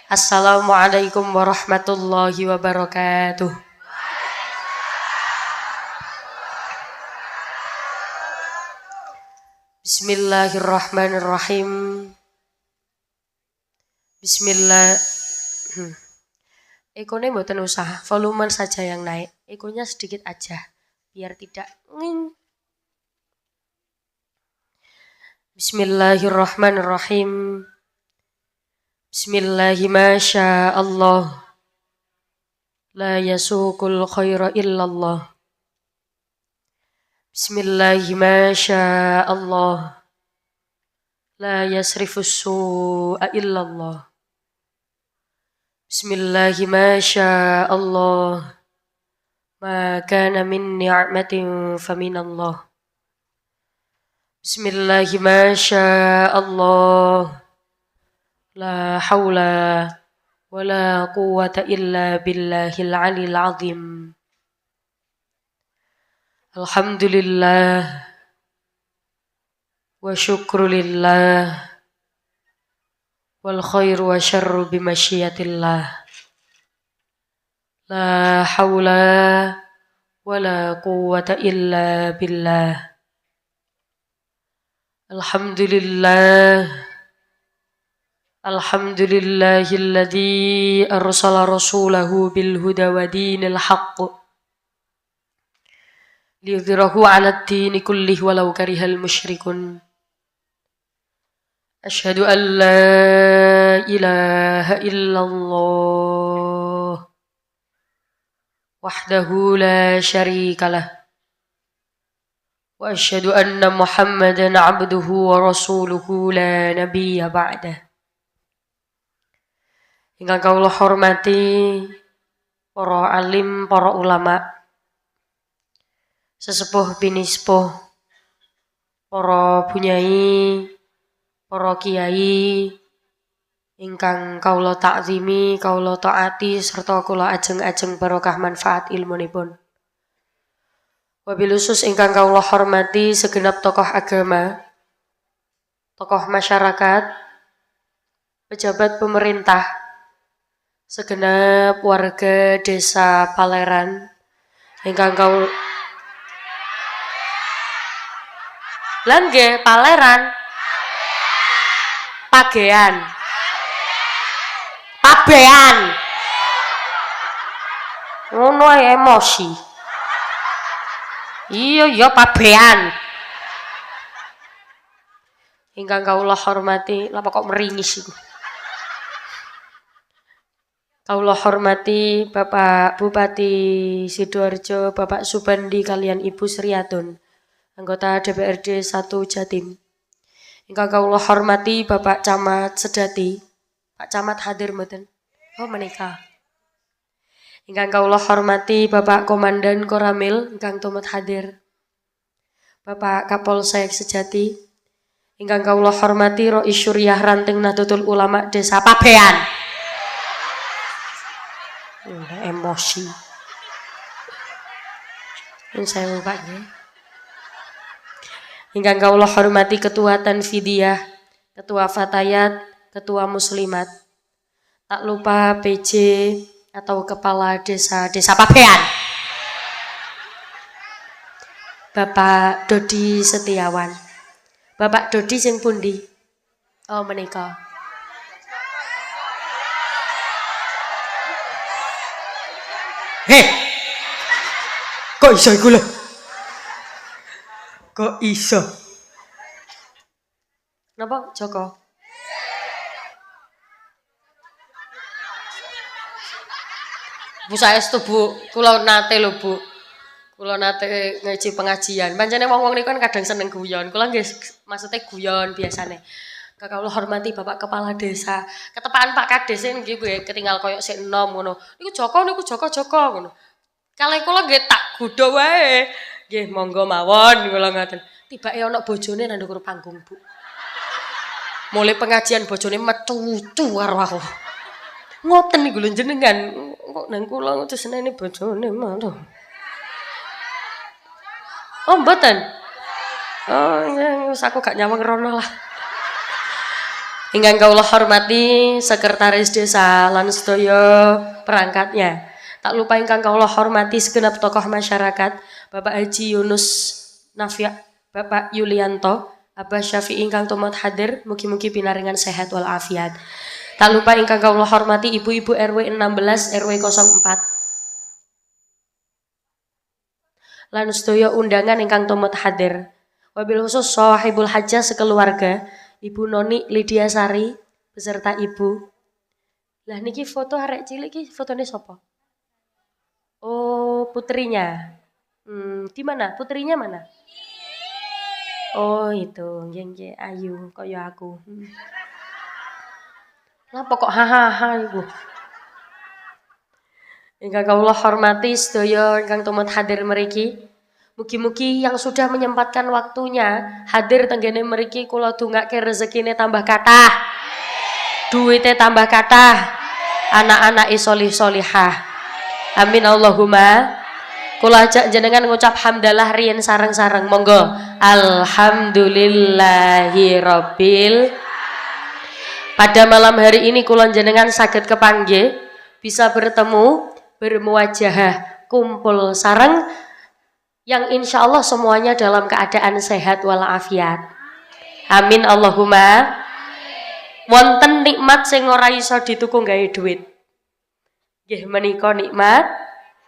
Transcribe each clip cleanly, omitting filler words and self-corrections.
Assalamualaikum warahmatullahi wabarakatuh. Bismillahirrahmanirrahim. Bismillah. Ekornya mboten usah, volume saja yang naik. Ekornya sedikit aja, biar tidak nging. Bismillahirrahmanirrahim. Bismillahi masya Allah. La yasukul khaira illallah. Bismillahi masya Allah. La yasrifus su'a illallah. Bismillahi masya Allah. Ma kana min ni'matin faminallah. Bismillahi masya Allah. La hawla wa la quwwata illa billahil aliyil azim. Alhamdulillah wa syukrulillah wal khairu wa syarru bimasyiatillah. La hawla wa la quwwata illa billah. Alhamdulillah. Alhamdulillahilladzi arsala rasulahu bil huda wa dinil haqq liyudhhirahu 'alad dini kullih walau karihal musyrikun. Asyhadu an la ilaha illallah wahdahu la syarikalah wa asyhadu anna Muhammadan 'abduhu wa rasuluhu la nabiyya ba'dah. Ingkang kawula hormati para alim, para ulama, sesepuh binispuh, para bunyai, para kiai, ingkang kawula takzimi, kawula taati serta kula ajeng-ajeng barokah manfaat ilmunipun. Wabil khusus ingkang kawula hormati segenap tokoh agama, tokoh masyarakat, pejabat pemerintah, segenap warga desa Paleran ingkang kawula Langge Paleran Pagean Pabean ngono ae emosi. Iya Pabean. Ingkang kawula hormati, lha kok meringis iku. Kawula hormati Bapak Bupati Sidoarjo, Bapak Subandi kalian Ibu Sriatun, anggota DPRD 1 Jatim. Ingkang kawula hormati Bapak Camat Sedati. Pak Camat hadir mboten? Oh menika. Ingkang kawula hormati Bapak Komandan Koramil ingkang tumut hadir. Bapak Kapolsek Sejati. Ingkang kawula hormati Rois Syuriah Ranting Nahdlatul Ulama Desa Pabean. Emosi. Saya Pak ya. Ingkang kawula hormati Ketua Tanfidiyah, Ketua Fatayat, Ketua Muslimat. Tak lupa PJ atau Kepala Desa Pabean. Bapak Dodi Setiawan. Bapak Dodi sing pundi? Oh menika. Hei, kok iso iku lho? Kok iso? Napa Joko? Bu saestu Bu, kula nate lho Bu. Kula nate ngaji pengajian. Pancene wong-wong niku kan kadang seneng guyon. Kula nggih maksudnya guyon biasane. Kawula hormati Bapak Kepala Desa. Ketepaan Pak Kades nggih nggih ketinggal koyok sik enom ngono. Niku Joko ngono. Kalih kula nggih tak godho wae. Nggih monggo mawon kula ngoten. Tibake ana bojone nang ndukur panggung, Bu. Mulai pengajian bojone metu-metu karo aku. Ngoten niku lho jenengan. Kok nang kula senene bojone malah. Oh mboten. Oh iya, aku gak nyawang rono lah. Ingkang kawula hormati sekretaris desa lan sedaya perangkatnya. Tak lupa ingkang kawula hormati segenap tokoh masyarakat, Bapak Haji Yunus Nafia, Bapak Yulianto, Abah Syafi'i ingkang tumut hadir, mugi-mugi pinaringan sehat wal afiat. Tak lupa ingkang kawula hormati ibu-ibu RW 16 RW 04. Lan sedaya undangan ingkang tumut hadir. Wabil khusus sahibul hajah sekeluarga, Ibu Noni Lydia Sari beserta Ibu. Lah niki foto arek cilik iki fotone sapa? Oh, putrinya. Di mana? Putrinya mana? Oh, itu. Nggih, ayu kaya aku. Napa kok hahaha iku? Ingkang kawula hormati sedaya ingkang tumut hadir mriki. Mugi-mugi yang sudah menyempatkan waktunya hadir tenggene mriki kula dongake rezekine tambah kathah. Duite tambah kathah. Anak-anak solih solihah. Amin Allahumma. Kula ajak jenengan ngucap hamdalah riyen sareng-sareng. Monggo. Alhamdulillahirabbil. Pada malam hari ini kula jenengan saged kepanggih bisa bertemu, bermuajahah, kumpul sareng yang insya Allah semuanya dalam keadaan sehat walafiat. Amin Allahumma. Wonten nikmat sing ora iso dituku gawe duit. Nggih menika nikmat.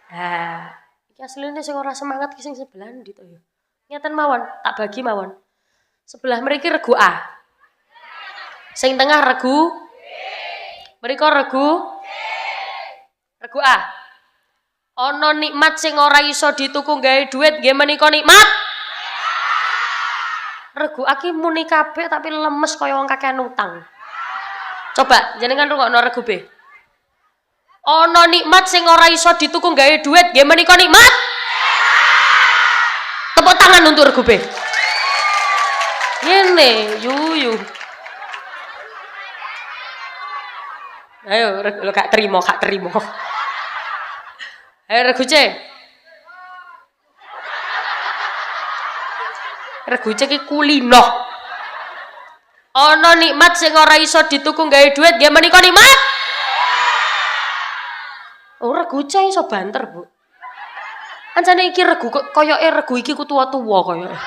Nah, iki asline sing ora semangat ki sing sebelah ndi to ya. Ngeten mawon, tak bagi mawon. Sebelah mriki regu A. Sing tengah regu mriko regu A. Ono nikmat sing ora iso dituku gawe duit nggih menika nikmat. Regu aki muni kabeh tapi lemes kaya wong kakean utang. Coba jenengan rungokno regu B. Ono nikmat sing ora iso dituku gawe duit nggih menika nikmat. Tepuk tangan untuk regu B. Ngene, yuyu. Ayo, lo gak terima. Ayo regu C. Regu C ki kulino. Ono nikmat sing ora iso dituku gawe duit nggih menika nikmat. Oh regu C iso banter, Bu. Ancane iki regu koyoke regu iki ku tuwa-tuwa koyoke.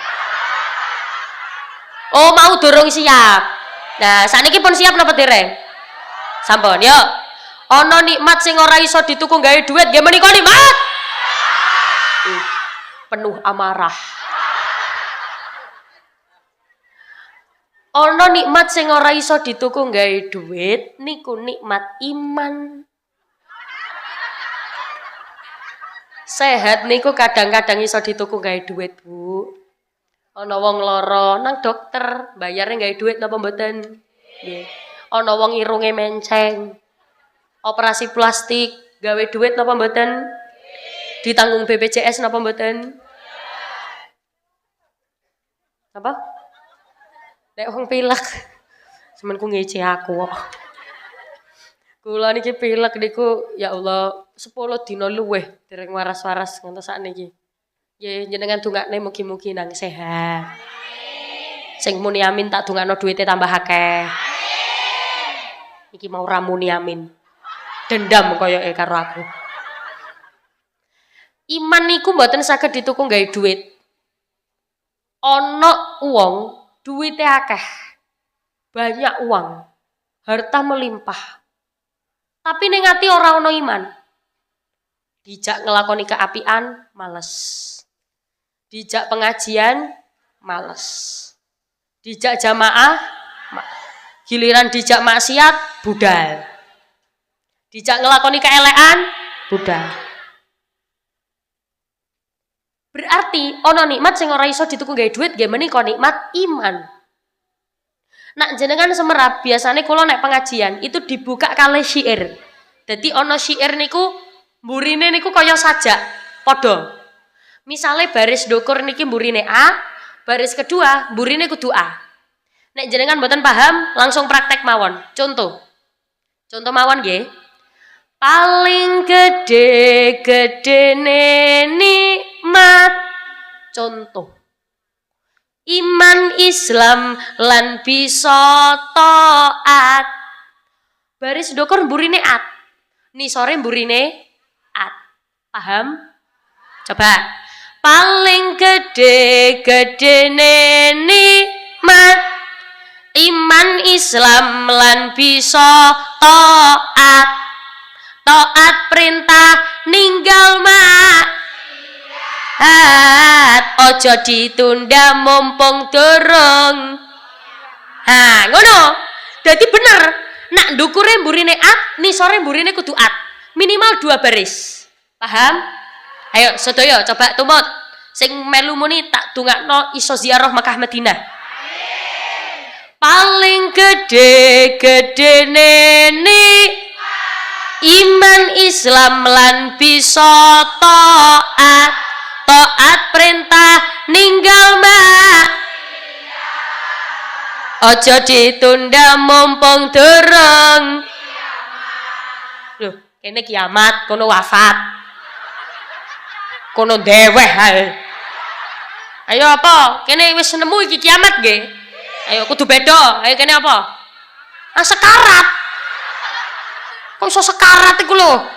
Oh mau dorong siap. Nah, sakniki pun siap napa dereng? Sampun, yuk. Ono nikmat sing ora iso dituku gawe duit nggih menika nikmat. Penuh amarah. Ono nikmat sing ora iso dituku gawe duit niku nikmat iman. Sehat niku kadang-kadang iso dituku gawe duit, Bu. Ono wong lara nang dokter, bayare gawe duit napa mboten? Nggih. Ono wong irunge menceng. Operasi plastik gawe duit napa mboten? Ditanggung BPJS napa mboten? Apa? Nek wong pilek. Semenku ngece aku kok. Kula niki pilek niku ya Allah 10 dina luweh dereng waras-waras ngantos sakniki. Nggih jenengan dongakne mugi-mugi nang sehat. Sing muni amin tak dongakno duwite tambah akeh. Iki mau ramuni amin. Dendam koyoke karo aku. Iman niku mboten saged dituku gawe duit. Ana wong duwite akeh. Banyak uang. Harta melimpah. Tapi ning ati ora ana iman. Dijak ngelakoni keapian, males. Dijak pengajian, males. Dijak jamaah, giliran dijak maksiat, budal. Dijak ngelakoni keelekan, budal. Berarti ono nikmat sing ora iso dituku gawe duit nggih menika nikmat iman. Nak jenengan semerap biasane kula nek pengajian itu dibuka kali syair. Dadi ono syair niku mburine niku kaya sajak padha. Misale baris ndukur niki mburine A, baris kedua mburine kudu A. Nek jenengan mboten paham langsung praktek mawon. Contoh mawon nggih. Paling gedene nikmat. Contoh. iman Islam lan bisa taat. Baris dokor burine at. Nih sore burine at. Paham? Coba. Paling gede nikmat iman Islam lan bisa taat. Taat perintah ninggal maksiat. Ojo ditunda mumpung durung. Ha, ngono. Dadi bener. Nak ndukure mburine at, ni sore mburine kudu at. Minimal 2 baris. Paham? Ayo sedaya coba tumut. Sing melu muni tak dongakno iso ziarah Mekah Madinah. Paling gede-gedene iman Islam lan bisa taat. Taat perintah ninggal ojo ditunda mumpung durung. Loh, kene kiamat, kono wafat. Kono deweh ae. Ayo apa? Kene wis nemu iki kiamat nggih. Ayo kudu beda. Ayo kene apa? Ah sekarat. Kok iso sekarat iku lho?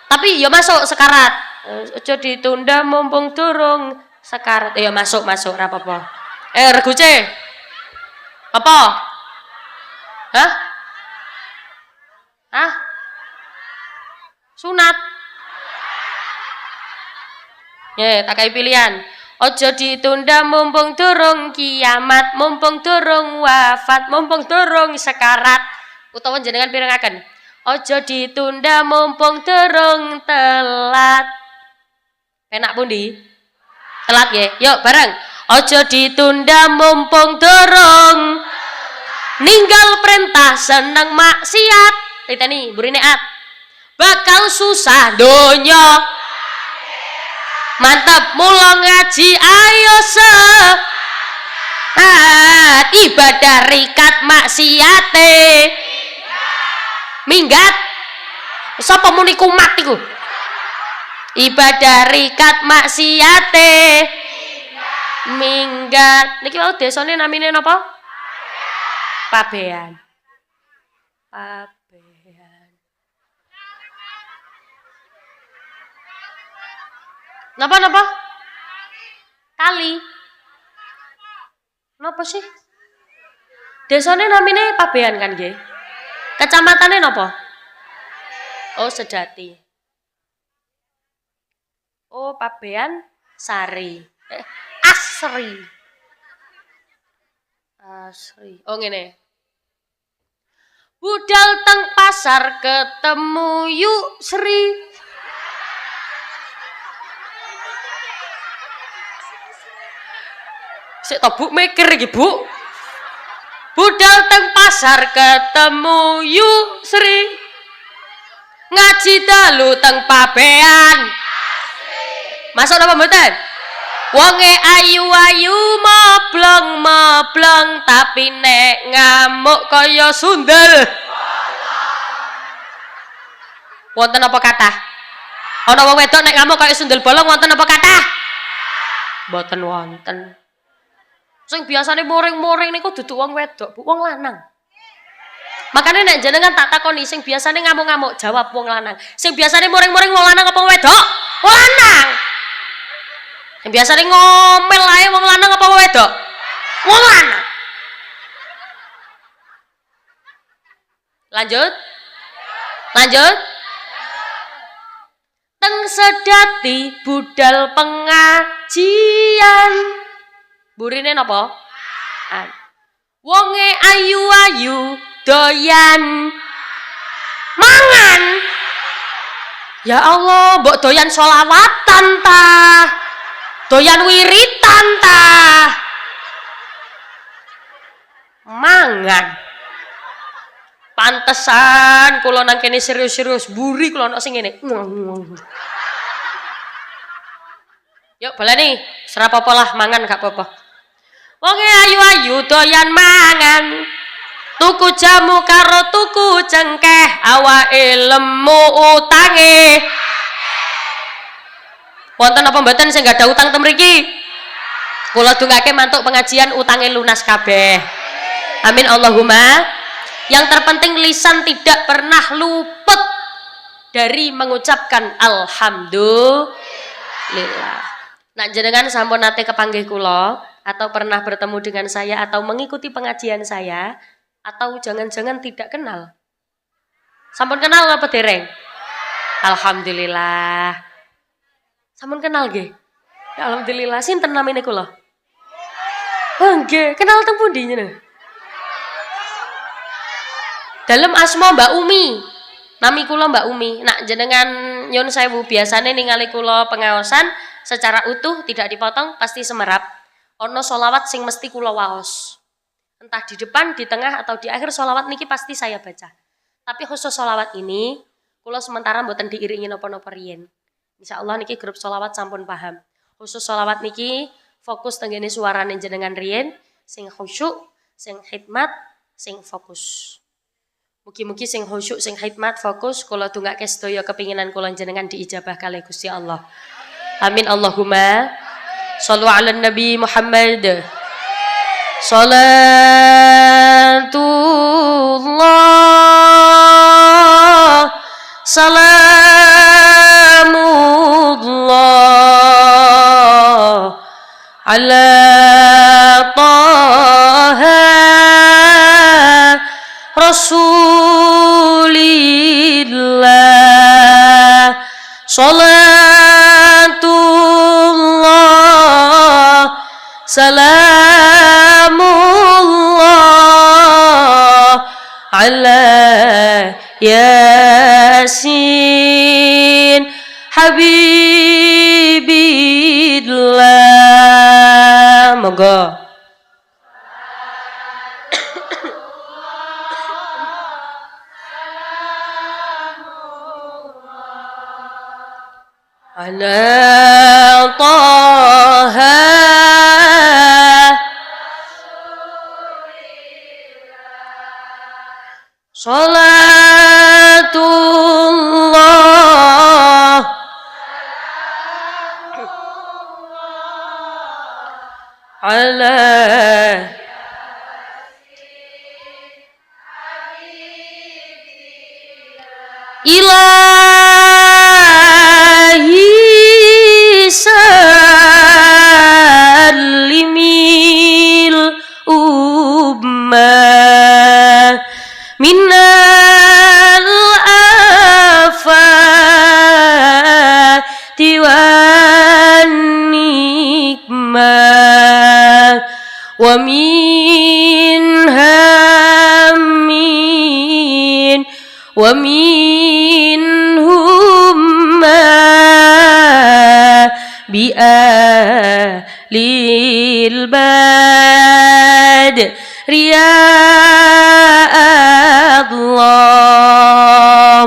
Tapi ya masuk sekarat. Ojo ditunda mumpung durung sekarat. Ayo masuk ora apa-apa. Reguce. Apa? Hah? Hah? Sunat. Ya, tak kai pilihan. Ojo ditunda mumpung durung kiamat, mumpung durung wafat, mumpung durung sekarat. Utawa jenengan pirengaken. Ojo ditunda mumpung durung telat. Enak pundi? Telat nggih. Yuk bareng. Ojo ditunda mumpung durung ninggal perintah seneng maksiat. Litani burine at. Bakal susah donya. Mantap mula ngaji ayo ibadah rikat maksiate. Minggat. Sapa muni kumat iku? Ibadah rikat maksiate. Minggat. Niki wau desane namine napa? Pabean. Pabean. Napa? Kali. Napa sih? Desane namine Pabean kan nggih? Kecamatane napa? Oh, Sejati. Oh, Pabean Sari. Asri. Oh ngene. Budal teng pasar ketemu yuk Sri. Sik to Bu mikir iki Bu. Budal teng pasar ketemu yuk Sri. Ngaji dalu teng Pabean. Masuk apa mboten? Wonge ayu-ayu moblong tapi nek ngamuk kaya sundel. Wonten apa kathah? Ana wong wedok nek ngamuk kaya sundel bolong wonten apa kathah? Mboten wonten. Sing biasane moring-moring niku dudu wong wedok, Bu, wong lanang. Makanya nek jenengan tak takoni sing biasane ngamuk-ngamuk jawab wong lanang. Sing biasane moring-moring wong lanang apa wong wedok? Wong lanang. Yang biasa ngomel ae wong lanang apa wong wedok? Wong lanang. Lanjut. Teng Sedati budal pengajian. Burine napa? Wonge ayu-ayu doyan mangan. Ya Allah, mbok doyan sholawatan ta? Doyan wiritan ta? Mangan. Pantesan kula nang kene serius-serius, buri kula ana sing ngene. Yuk baleni, serapopo lah mangan gak apa-apa. Wonge ayu-ayu doyan mangan. Tuku jamu karo tuku cengkeh, awake lemu utange. Wonten apa mboten sing gak ada utang ten mriki? Kula dongake mantuk pengajian utange lunas kabeh. Amin Allahumma. Yang terpenting lisan tidak pernah luput dari mengucapkan alhamdulillah. Nak jenengan sampun nate kepanggih kula atau pernah bertemu dengan saya atau mengikuti pengajian saya atau jangan-jangan tidak kenal. Sampun kenal apa dereng? Alhamdulillah. Sampun kenal nggih? Ya, alhamdulillah. Sinten namine kula? Oh nggih, kenal teng pundi jenengan? Dalem asma Mbak Umi. Nami kula Mbak Umi. Nak jenengan nyun sewu biasane ningali kula pengaosan secara utuh tidak dipotong pasti semerap. Ono sholawat sing mesti kula waos. Entah di depan, di tengah atau di akhir sholawat niki pasti saya baca. Tapi khusus sholawat ini kula sementara mboten diiringi napa-napa riyen. Insyaallah niki grup sholawat sampun paham. Khusus sholawat niki fokus tenggene suarane jenengan riyen sing khusyuk, sing hikmat, sing fokus. Mugi-mugi sing khusyuk, sing hikmat, fokus kula dongake sedaya kepinginan kula jenengan diijabah kalih Gusti Allah. Amin Allahumma. Shallu ala Nabi Muhammad. Salatullah salamullah ala taha rasulillah. Salatullah salamullah ala yasin habibillah. Moga ala taha salatullah ala ilahi sallimil ummah minal afati wan nikmah wa min hammin wa minhum ma bi'alil bad riya Allah.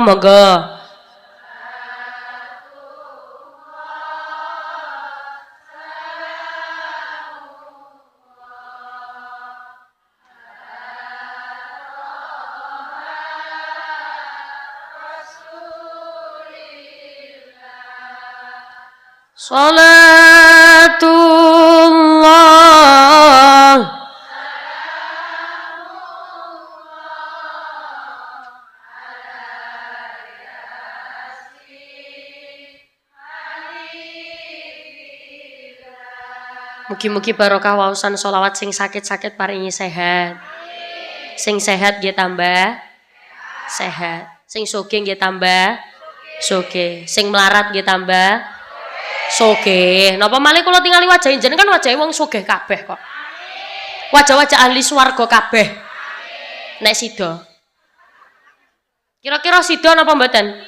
Moga salatullah mugi-mugi barokah waosan sholawat sing sakit-sakit paringi sehat. Sing sehat nggih tambah sehat. Sing sugih nggih tambah sugih. Sing melarat nggih tambah sugih. Napa malih kula tingali wajah jenengan kan wajahe wong sugih kabeh kok. Wajah-wajah ahli swarga kabeh. Nek sida. Kira-kira sida napa mboten?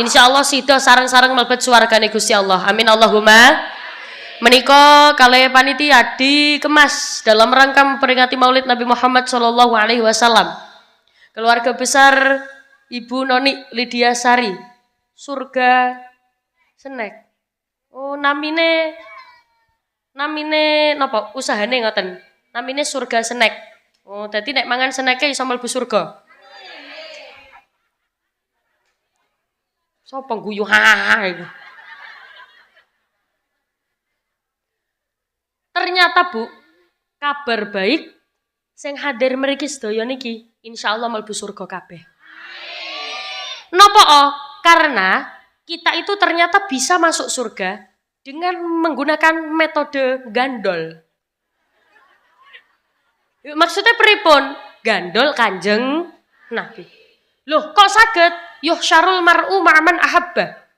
Insyaallah sida sareng-sareng mlebet swargane Gusti Allah. Amin Allahumma. Menika kalih panitia dikemas dalam rangka memperingati Maulid Nabi Muhammad Shallallahu Alaihi Wasallam. Keluarga besar Ibu Noni Lydia Sari, Surga Snack. Oh namine napa usahane ngoten. Namine Surga Snack. Oh dadi nek mangan snack-e iso mlebu surga. Sopo guyu ha iku. Bu, kabar baik sing hadir mriki sedaya niki insyaallah mlebu surga kabeh. Napa? Karena kita itu ternyata bisa masuk surga dengan menggunakan metode gandol. Maksudnya pripun? Gandol Kanjeng Nabi. Loh, kok saged? Yuh syarul mar'u ma'man ahabba.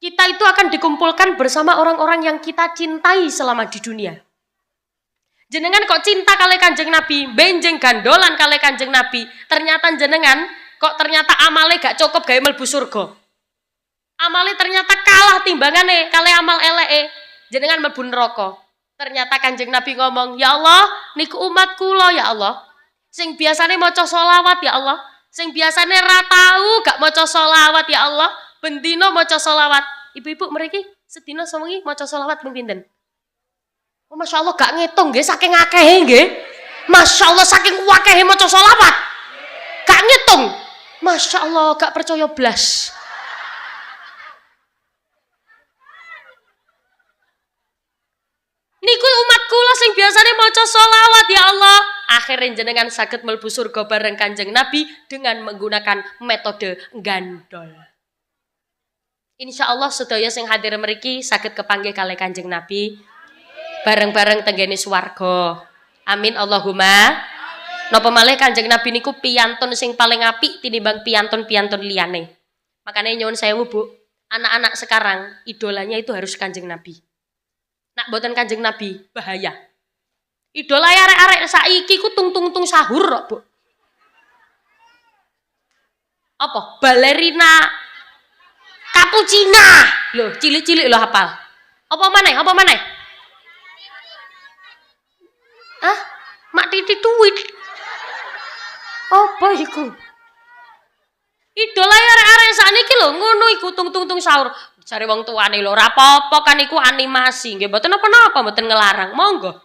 Kita itu akan dikumpulkan bersama orang-orang yang kita cintai selama di dunia. Jenengan kok cinta kali Kanjeng Nabi, benjeng gandolan kali Kanjeng Nabi, ternyata jenengan kok ternyata amale gak cukup gawe mlebu surga. Amale ternyata kalah timbangane kali amal eleke, jenengan mlebu neraka. Ternyata Kanjeng Nabi ngomong, "Ya Allah, niku umat kula ya Allah. Sing biasane maca sholawat ya Allah, sing biasane ra tau gak maca sholawat ya Allah, bendina maca sholawat." Ibu-ibu mriki sedina sewengi maca sholawat ping pinten? Oh, Masya Allah gak ngitung nggih saking akehe nggih. Masya Allah saking akehe maca sholawat. Gak ngitung. Masya Allah gak percaya blas. Niku umat kula sing biasane maca sholawat ya Allah. Akhirnya jenengan saged mlebu surga bareng Kanjeng Nabi dengan menggunakan metode gandol. Insya Allah sedaya sing hadir mriki saged kepanggih kalih Kanjeng Nabi. Bareng-bareng tenggene swarga. Amin Allahumma. Napa malih Kanjeng Nabi niku piyantun sing paling apik tinimbang piyantun-piyantun liyane. Makanya nyuwun sewu Bu, anak-anak sekarang idolanya itu harus Kanjeng Nabi. Nak boten Kanjeng Nabi bahaya. Idola arek-arek saiki ku tung-tung-tung sahur kok, Bu. Apa? Balerina Cappuccina. Loh, cilik-cilik lho hafal. Apa maneh? Apa maneh? Hah? Mak Titi duit. Apa iku? Idola arek-arek sakniki lho ngono iku tung-tung-tung sahur. Jare wong tuane lho ora apa-apa kan iku animasi. Nggih mboten napa-napa mboten ngelarang. Monggo.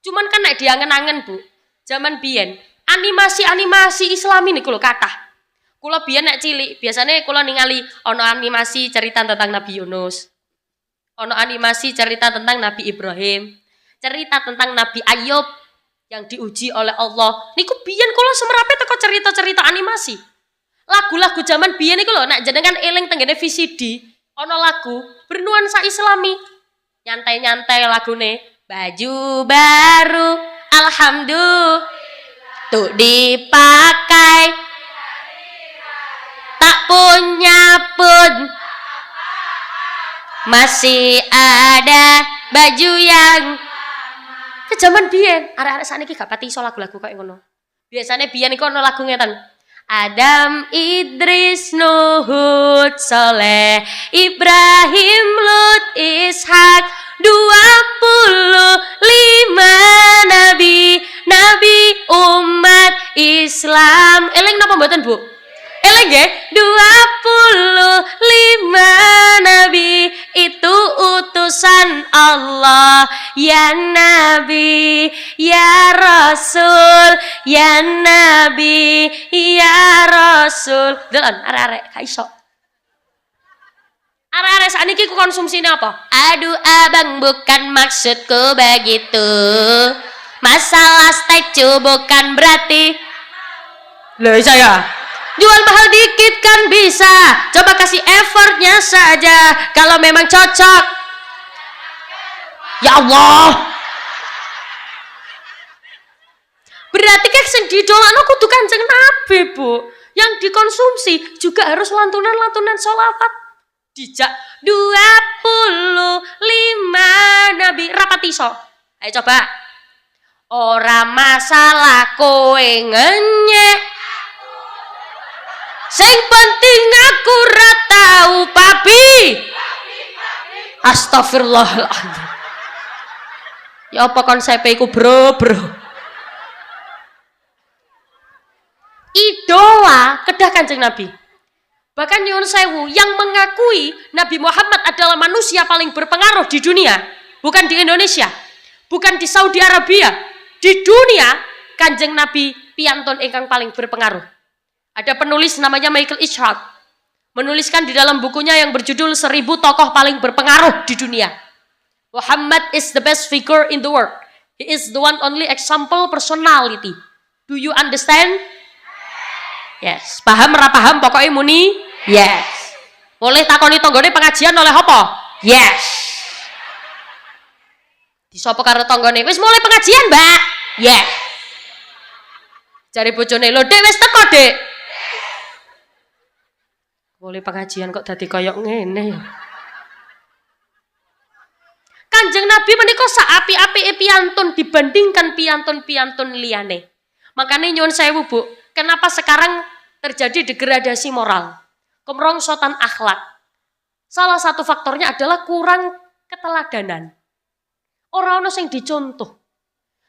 Cuman kan nek diangen-angen Bu, zaman biyen animasi-animasi Islami niku lho kathah. Kula biyen nek cilik biasane kula ningali ana animasi cerita tentang Nabi Yunus. Ana animasi cerita tentang Nabi Ibrahim. Cerita tentang Nabi Ayub yang diuji oleh Allah. Niku biyen kula semerape teko cerita-cerita animasi. Lagu-lagu zaman biyen niku lho nek jenengan eling tenggene VCD, ana lagu bernuansa Islami. Nyantai-nyantai lagune, baju baru alhamdulillah tuh dipakai. Tak punya pun masih ada baju yang ke zaman biyen, arek-arek sakniki gak pati iso lagu-lagu kaya ngono. Biasane biyen iku ana lagu ngeten. Adam, Idris, Nuh, Hud, Soleh, Ibrahim, Lut, Ishak, 25 nabi umat Islam. Eling napa mboten, Bu? Eling nggih, 25 nabi itu utusan Allah, ya Nabi, ya Rasul, ya Nabi, ya Rasul. Delon arek-arek gak iso. Arek-arek sakniki ku konsumsine apa? Aduh abang bukan maksudku begitu. Masalah statue bukan berarti. Loh saya jual mahal dikit kan bisa. Coba kasih effortnya saja. Kalau memang cocok. Ya Allah. Berarti kan sing didolakno kudu Kanjeng Nabi, Bu. Yang dikonsumsi juga harus lantunan-lantunan sholawat. Dijak 25 nabi rapat iso. Ayo coba. Ora masalah kowe ngenyek. Sing penting aku ra tau papi. Astagfirullahaladzim. Ya apa konsepnya iku bro? Idola kedah Kanjeng Nabi. Bahkan nyuwun sewu yang mengakui Nabi Muhammad adalah manusia paling berpengaruh di dunia, bukan di Indonesia, bukan di Saudi Arabia, di dunia Kanjeng Nabi piyantun ingkang paling berpengaruh. Ada penulis namanya Michael Ishaq, menuliskan di dalam bukunya yang berjudul 1000 tokoh paling berpengaruh di dunia. Muhammad is the best figure in the world. He is the one only example personality. Do you understand? Yes. Paham ora paham pokoknya muni? Yes. Boleh takoni tanggane pengajian oleh apa? Yes. Disapa karo tanggane, wis mulai pengajian, Mbak? Yes. Cari bojone, lho Dek wis teko, Dek. Mulai pengajian kok dadi koyok ngene ya. Kanjeng Nabi menika saapi-apike piantun dibandingkan piantun-piantun liyane. Makanya nyuwun sewu, Bu, kenapa sekarang terjadi degradasi moral, kemerongsotan akhlak? Salah satu faktornya adalah kurang keteladanan. Ora ono sing dicontoh.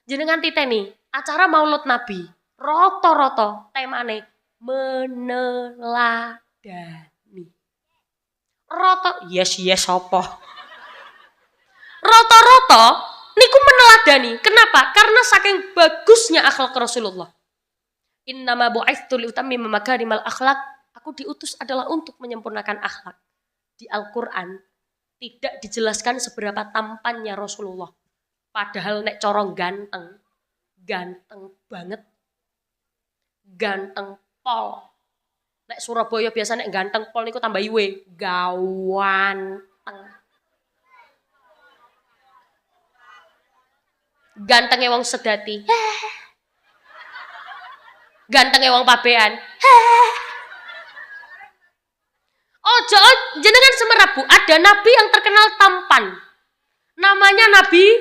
Jenengan titeni acara Maulud Nabi, rata-rata temane meneladani. Rata, yes apa? Rata-rata niku meneladani. Kenapa? Karena saking bagusnya akhlak Rasulullah. Innama bu'itsu liutammima makarimal akhlak. Aku diutus adalah untuk menyempurnakan akhlak. Di Al-Qur'an tidak dijelaskan seberapa tampannya Rasulullah. Padahal nek corong ganteng. Ganteng banget. Ganteng pol. Nek Surabaya biasa nek ganteng pol niku tambah iwe. Gawanteng. Gantengnya wong sedati. Gantengnya wong pabean. Ojo jenengan semerap, Bu. Ada nabi yang terkenal tampan. Namanya Nabi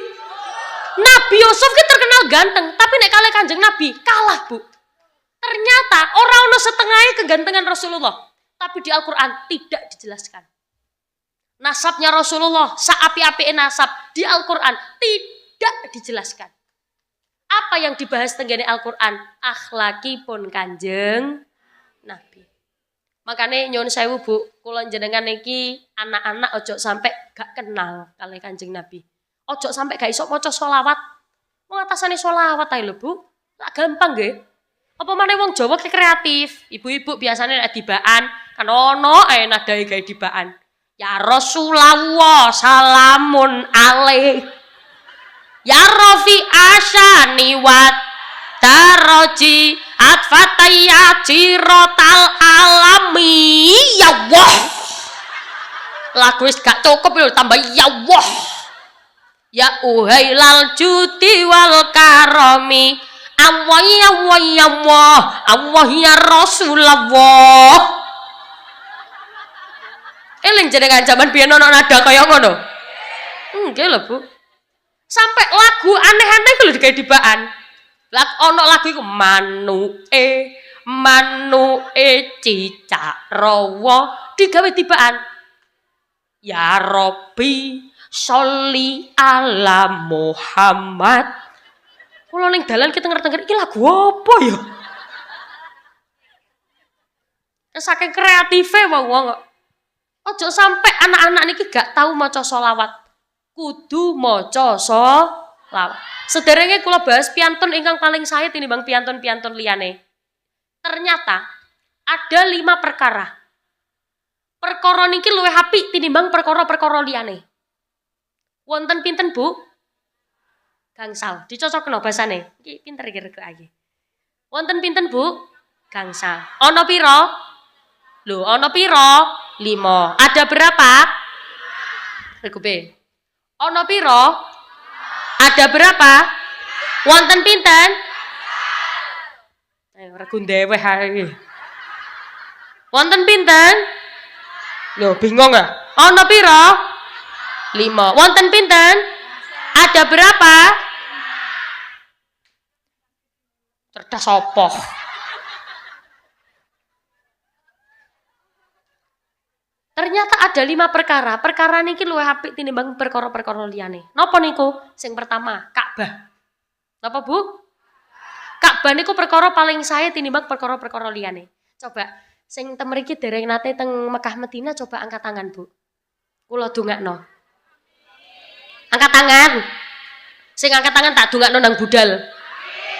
Yusuf ki terkenal ganteng, tapi nek kalih Kanjeng Nabi kalah, Bu. Ternyata ora ono setengahnya kegantengan Rasulullah, tapi di Al-Qur'an tidak dijelaskan. Nasabnya Rasulullah, saapi-apike nasab di Al-Qur'an tidak dijelaskan. Apa yang dibahas tenggene Al-Qur'an? Akhlakipun Kanjeng Nabi. Makanya nyuwun sewu, Bu, kula jenengan iki anak-anak ojo sampai gak kenal kali Kanjeng Nabi. Ojo sampai gak iso maca selawat. Wong atasane selawat ae lho, Bu. Lah gampang nggih. Apa maneh wong Jawa ki kreatif. Ibu-ibu biasanya nek dibaan kan ono ae nadae gawe dibaan. Ya Rasulullah salamun alaik. Ya Rafi asyani wat taroji atfataya cirotal alami. Ya Allah. Lagu wis gak cukup lho tambah ya Allah. Ya uhailal judi wal karomi. Allah ya Allah ya Allah. Allah ya Rasulullah. Eling jenengan jaman biyen ono nada kaya ngono. Nggih lho, Bu. Sampai lagu aneh-aneh lho digawe dibaan. Ono lagu iku manue cicak rawa digawe dibaan. Ya Rabbi sholli ala Muhammad. Kula ning dalan kita ngerti-ngerti iki lagu apa ya? Saking kreatife wong kok. Ojo sampai anak-anak niki gak tahu maca sholawat. Kudu maca sholawat. Sederenge kula bahas piantun ingkang paling sae tinimbang piantun-piantun liyane. Ternyata ada 5 perkara. Perkara niki luwih apik tinimbang perkara-perkara liyane. Wonten pinten, Bu? Gangsal. Dicocokno basane. Iki pinter iki rego iki. Wonten pinten, Bu? Gangsal. Ana pira? Lho, ana pira? 5. Ada berapa? Rego B. Ana pira? Ada berapa? Wonten pinten? Ayo rego ndeweh ae. Wonten pinten? Lho, bingung ah. Ana pira? 5. Wonten pinten? Ada berapa? Cerdas apa? Ternyata ada 5 perkara. Perkara niki luwih apik tinimbang perkara-perkara liyane. Napa niku? Sing pertama, Ka'bah. Napa, Bu? Ka'bah niku perkara paling sae tinimbang perkara-perkara liyane. Coba sing tem mriki dereng nate teng Mekah Madinah coba angkat tangan, Bu. Kula dongakno. Angkat tangan. Sing angkat tangan tak dongakno nang budal.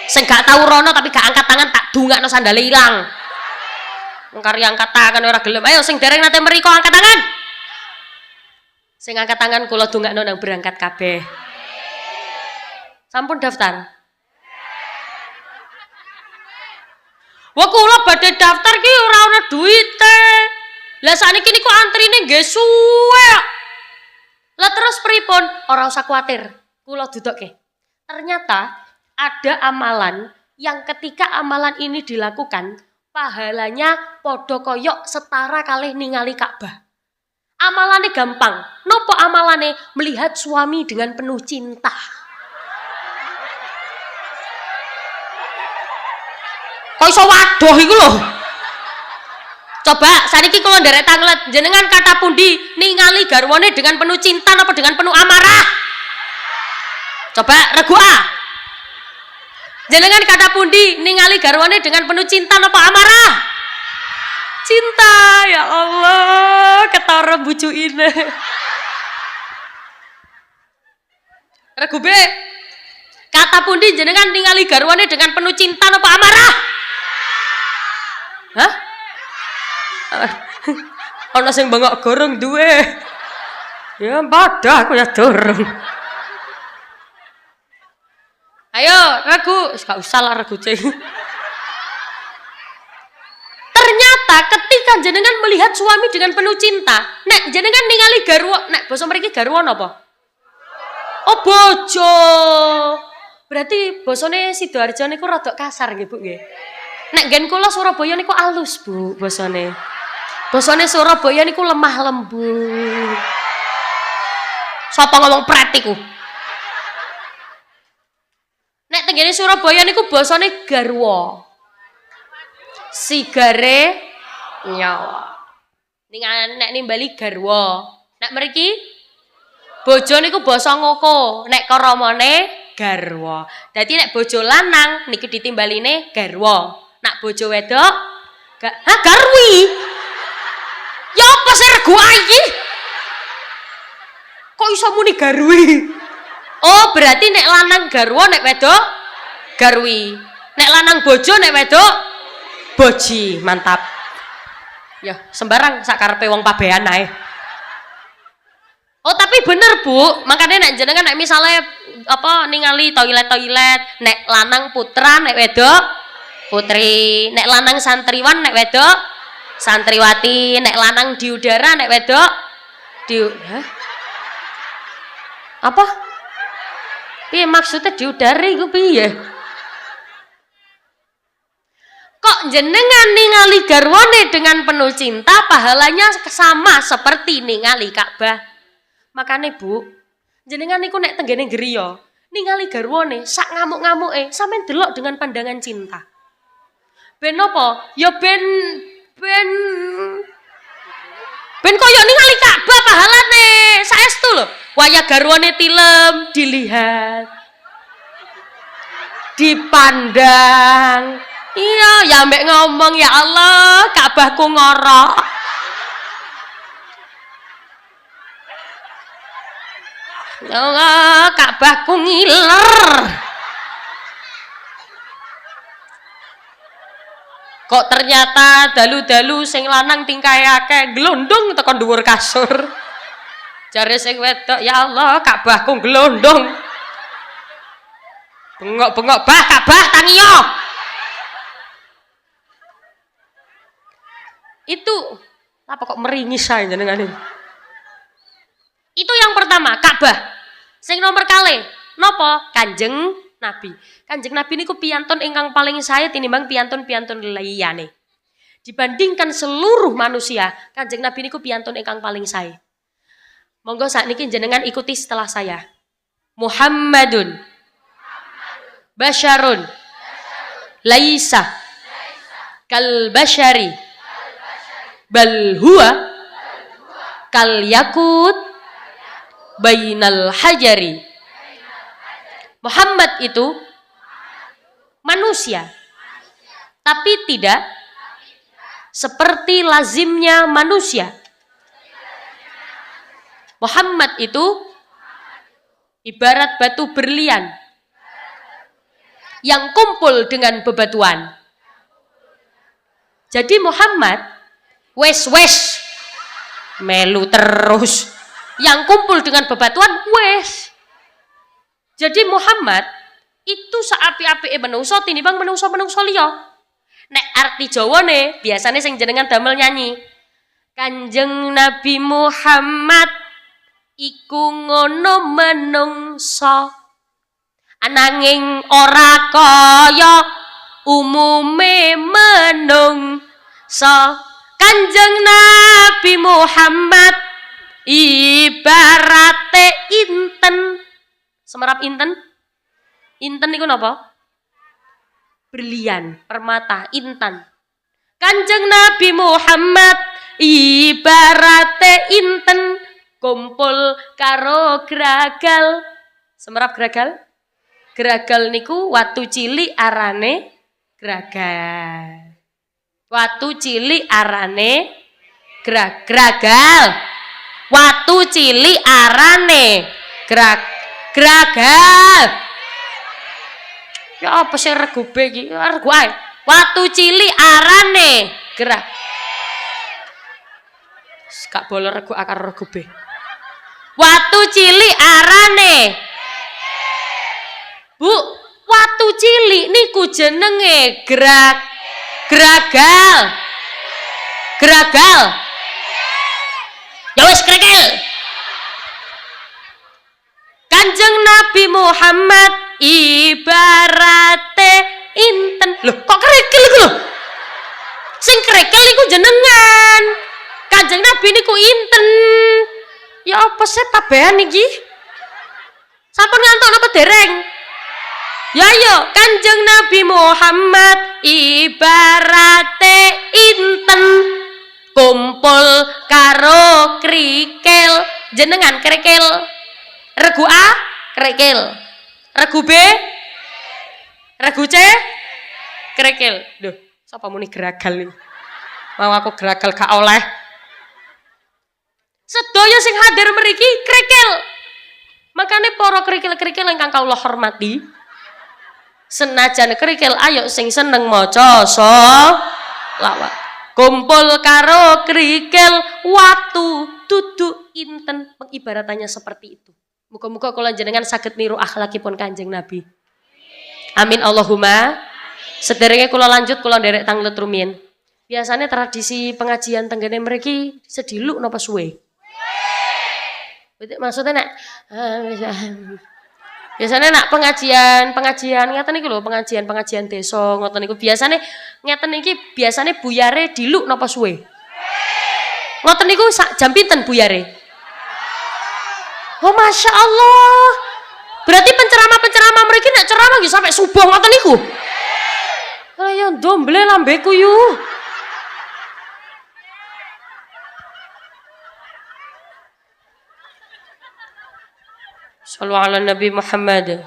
Sing gak tau rono tapi gak angkat tangan tak dongakno sandale ilang. Wong kari angkat tangan ora gelem. Ayo sing dereng nate mriko angkat tangan. Sing angkat tangan kula dongakno nang berangkat kabeh. Sampun daftar? Wah kula badhe daftar ki ora ana duwite. Lah sakniki niku antrine nggih suwe. Lah terus pripun? Ora usah kuwatir. Kula dudokke. Ternyata ada amalan yang ketika amalan ini dilakukan, pahalanya padha koyok setara kalih ningali Ka'bah. Amalane gampang. Nopo amalane? Melihat suami dengan penuh cinta. Kok iso waduh iku lho. Coba saniki kula nderek tanglet, jenengan kata pundi ningali garwane dengan penuh cinta napa dengan penuh amarah? Coba regu A. Jenengan kata pundi ningali garwane dengan penuh cinta napa amarah? Cinta, ya Allah, ketara bujuine. Regu B. Kata pundi jenengan ningali garwane dengan penuh cinta napa amarah? Hah? Ana sing bengok gorong duwe. Ya padha aku ya dorong. Ayo, regu, gak usah lah regu ceng. Ternyata ketika jenengan melihat suami dengan penuh cinta, nek jenengan ningali garwa, nek basa mriki garwa napa? Oh bojo. Berarti basane Sidoarjo niku rada kasar nggih Bu nggih. Nek nggen kula Surabaya niku alus Bu basane. Basane Surabaya niku lemah lembut. Sapa ngomong pret iku? Nek tenggene Surabaya niku basane garwa. Sigare nyawa. Nek nimbali garwa. Nek mriki bojo niku basa ngoko. Nek karamane garwa. Dadi nek bojo lanang niku ditimbaline garwa. Nek bojo wedok garwi. Ya apa sih regu iki? Kok iso muni garwi? Oh, berarti nek lanang garwa, nek wedok garwi. Nek lanang bojo, nek wedok boji. Mantap. Ya, sembarang sakarepe wong pabean ae. Oh, tapi bener, Bu. Makanya nek jenengan nek misale apa ningali toilet-toilet, nek lanang putra, nek wedok putri. Nek lanang santriwan, nek wedok santriwati. Nek lanang di udara, nek wedok di hah? Apa? Piye maksudnya di udara iku piye? Kok jenengan ningali garwane dengan penuh cinta pahalanya sama seperti ningali Ka'bah. Makane Bu, jenengan niku nek tenggene griya ningali garwane sak ngamuk-ngamuke sampean delok dengan pandangan cinta. Ben apa? Ya ben koyo ningali Ka'bah pahalane saestu lho. Waya garwane tilem dilihat. Dipandang. Iya, ya mbek ngomong ya Allah, Ka'bahku ngorok. Ya Allah, Ka'bahku ngiler. Kok ternyata dalu-dalu sing lanang tingkahe akeh glondong tekan dhuwur kasur. Jare sing wedok, ya Allah, Ka'bahku glondong. Bengok-bengok, bah Ka'bah tangiyo. Itu apa kok meringis ae jenengan ini? Itu yang pertama, Ka'bah. Sing nomor kalih, napa? Kanjeng Nabi. Kanjeng Nabi niku piyantun ingkang paling sae tinimbang piyantun-piyantun liyane. Dibandingkan seluruh manusia, Kanjeng Nabi niku piyantun ingkang paling sae. Monggo sakniki jenengan ikuti setelah saya. Muhammadun basyarun laisa kal basyari bal huwa kal yakut bainal hajari. Muhammad itu manusia, tapi tidak seperti lazimnya manusia. Muhammad itu ibarat batu berlian yang kumpul dengan bebatuan. Jadi Muhammad wes melu terus. yang kumpul dengan bebatuan wes. Jadi Muhammad itu saapi-apike menungso tinimbang menungso-menungso liya. Nek arti Jawane biasane sing jenengan damel nyanyi. Kanjeng Nabi Muhammad iku ngono menungso. Ananging ora kaya umume menungso. Kanjeng Nabi Muhammad ibarate inten. Semerap inten? Inten niku napa? Berlian, permata, intan. Kanjeng Nabi Muhammad ibarate inten kumpul karo gragal. Semerap gragal? Gragal niku watu cilik arane gragal. Watu cilik arane gragal. Watu cilik arane gragal. Ya apa sih regu B iki? Regu ae. Watu cilik arane gak boleh regu akar regu B. Watu cilik arane. Bu, watu cilik niku jenenge gragal. Ya wis krekel. Kanjeng Nabi Muhammad ibarate inten. Loh, kok krekel iku lho? Sing krekel iku jenengan. Kanjeng Nabi niku inten. Ya apa sih tabehan iki? Sampun ngantuk napa dereng? Ya yo, Kanjeng Nabi Muhammad ibarate inten kumpul karo krikel. Jenengan krekel. Regu A krekel. Regu B regu C krekel. Duh, sapa muni gragal iki? Mau aku gragal gak oleh. Sedaya sing hadir mriki krekel. Makane para krikil-krikil ingkang kawula hormati, senajan krikil ayo sing seneng maca sholawat. Kumpul karo krikil watu duduk inten, pengibaratannya seperti itu. Muga-muga kula jenengan saged niru akhlakipun Kanjeng Nabi. Amin Allahumma. Sederenge kula lanjut kula nderek tanglet rumiyin. Biasanya tradisi pengajian tenggene mriki sediluk napa suwe? Maksudnya nak biasanya nak pengajian ngeten niku lho, pengajian desa ngoten niku biasane ngeten iki biasane buyare diluk napa suwe? Ngoten niku sak jam pinten buyare? Oh Masya Allah. Berarti penceramah mriki nek ceramah nggih sampai subuh ngoten niku. Ayo ndomble lambeku yu. Shallu ala Nabi Muhammad.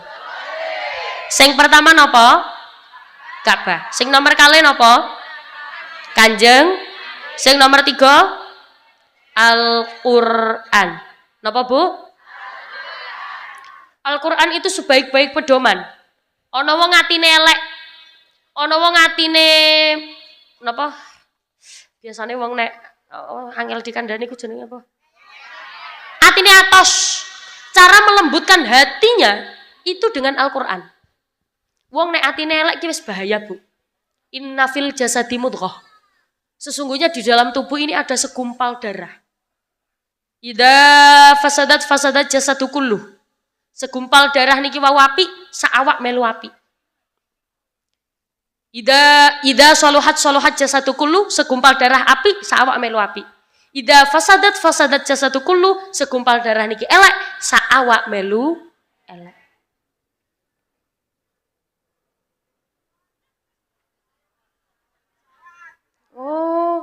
Sing pertama napa? Ka'bah. Sing nomor kali napa? Kanjeng. Sing nomor 3 Al-Qur'an. Napa Bu? Al-Qur'an itu sebaik-baik pedoman. Ana wong atine elek. Ana wong atine napa? Biasane wong nek angel dikandani ku jenenge apa? Atine atos. Cara melembutkan hatinya itu dengan Al-Qur'an. Wong nek atine elek ki wis bahaya, Bu. Inna fil jasadi mudghah. Sesungguhnya di dalam tubuh ini ada segumpal darah. Idza fasadat jasadu kulluh. Segumpal darah niki wau apik, saawak melu apik. Idza saluhat jasadu kulluh, segumpal darah apik, saawak melu apik. Idza fasadat jasadu kulluh, segumpal darah niki elek, saawak melu elek. Oh,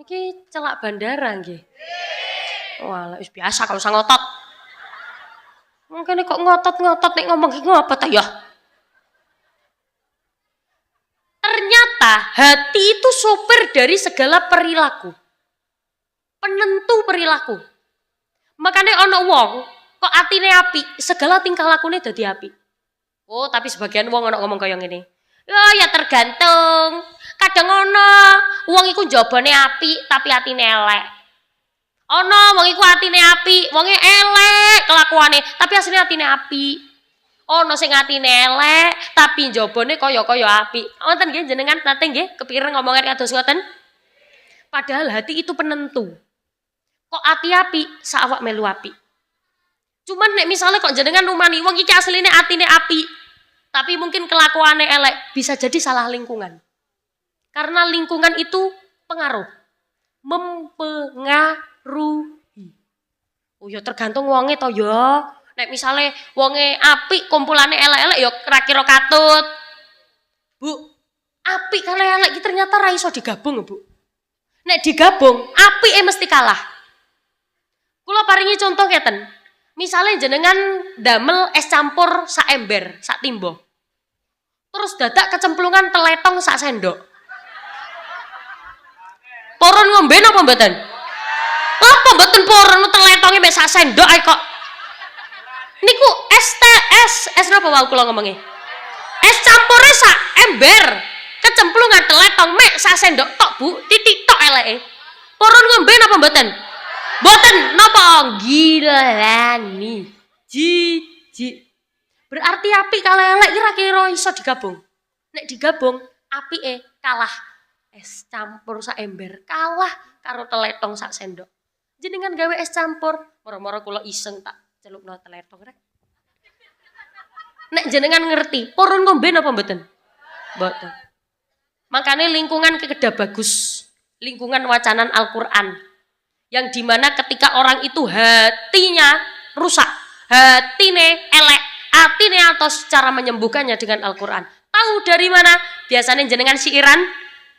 niki celak bandara nggih. Walah wis biasa kalau sang ngotot. Mungkin kok ngotot nek ngomong iki ngopo ta ya? Ternyata hati itu sopir dari segala perilaku. Penentu perilaku. Makanya ana wong kok atine apik, segala tingkah lakune dadi apik. Oh, tapi sebagian wong ana ngomong kaya ngene. Ya tergantung. Kadang ana wong iku njabane apik tapi atine elek. Ana wong iku atine apik, wonge elek kelakuane, tapi asline atine apik. Ana sing atine elek, tapi njabane kaya-kaya apik. Wonten nggih jenengan nate nggih kepikiran ngomongan kados ngoten? Padahal hati itu penentu. Kok ati apik, sak awak melu apik. Cuman nek misalnya kok jenengan numani wong iki asline atine apik, tapi mungkin kelakuannya elek, bisa jadi salah lingkungan. Karena lingkungan itu pengaruh, mempengaruhi. Oh ya tergantung wonge to ya. Nek misalnya wonge apik, kumpulannya elek-elek ya kira-kira katut. Bu, apik kalau elek ternyata ra iso digabung, Bu. Nek digabung, apike mesti kalah. Kula paringi contoh ngeten. Misalnya jenengan damel es campur sak ember, sak timbo. Terus dadak kecemplungan teletong sak sendok. Poron ngombe napa mboten? Apa mboten poron teletonge mek sak sendok ae kok. Niku es napa wau kula ngomongi? Es campure sak ember, kecemplungan teletong mek sak sendok tok, Bu, titik tok eleke. Poron ngombe napa mboten? Mboten napa gilani. Jijik. Berarti apik kalau elek kira-kira iso digabung. Nek digabung, apike kalah. Es campur sak ember kalah karo teletong sak sendok. Jenengan gawe es campur, moro-moro kula iseng tak celupno teletong rek. Nek jenengan ngerti, purun ngombe napa mboten? Mboten. Makanya lingkungan kedah bagus. Lingkungan wacanan Al-Qur'an. Yang dimana ketika orang itu hatinya rusak, hatine elek, atine atos cara menyembuhkannya dengan Al-Quran. Tahu dari mana? Biasanya jenengan siiran.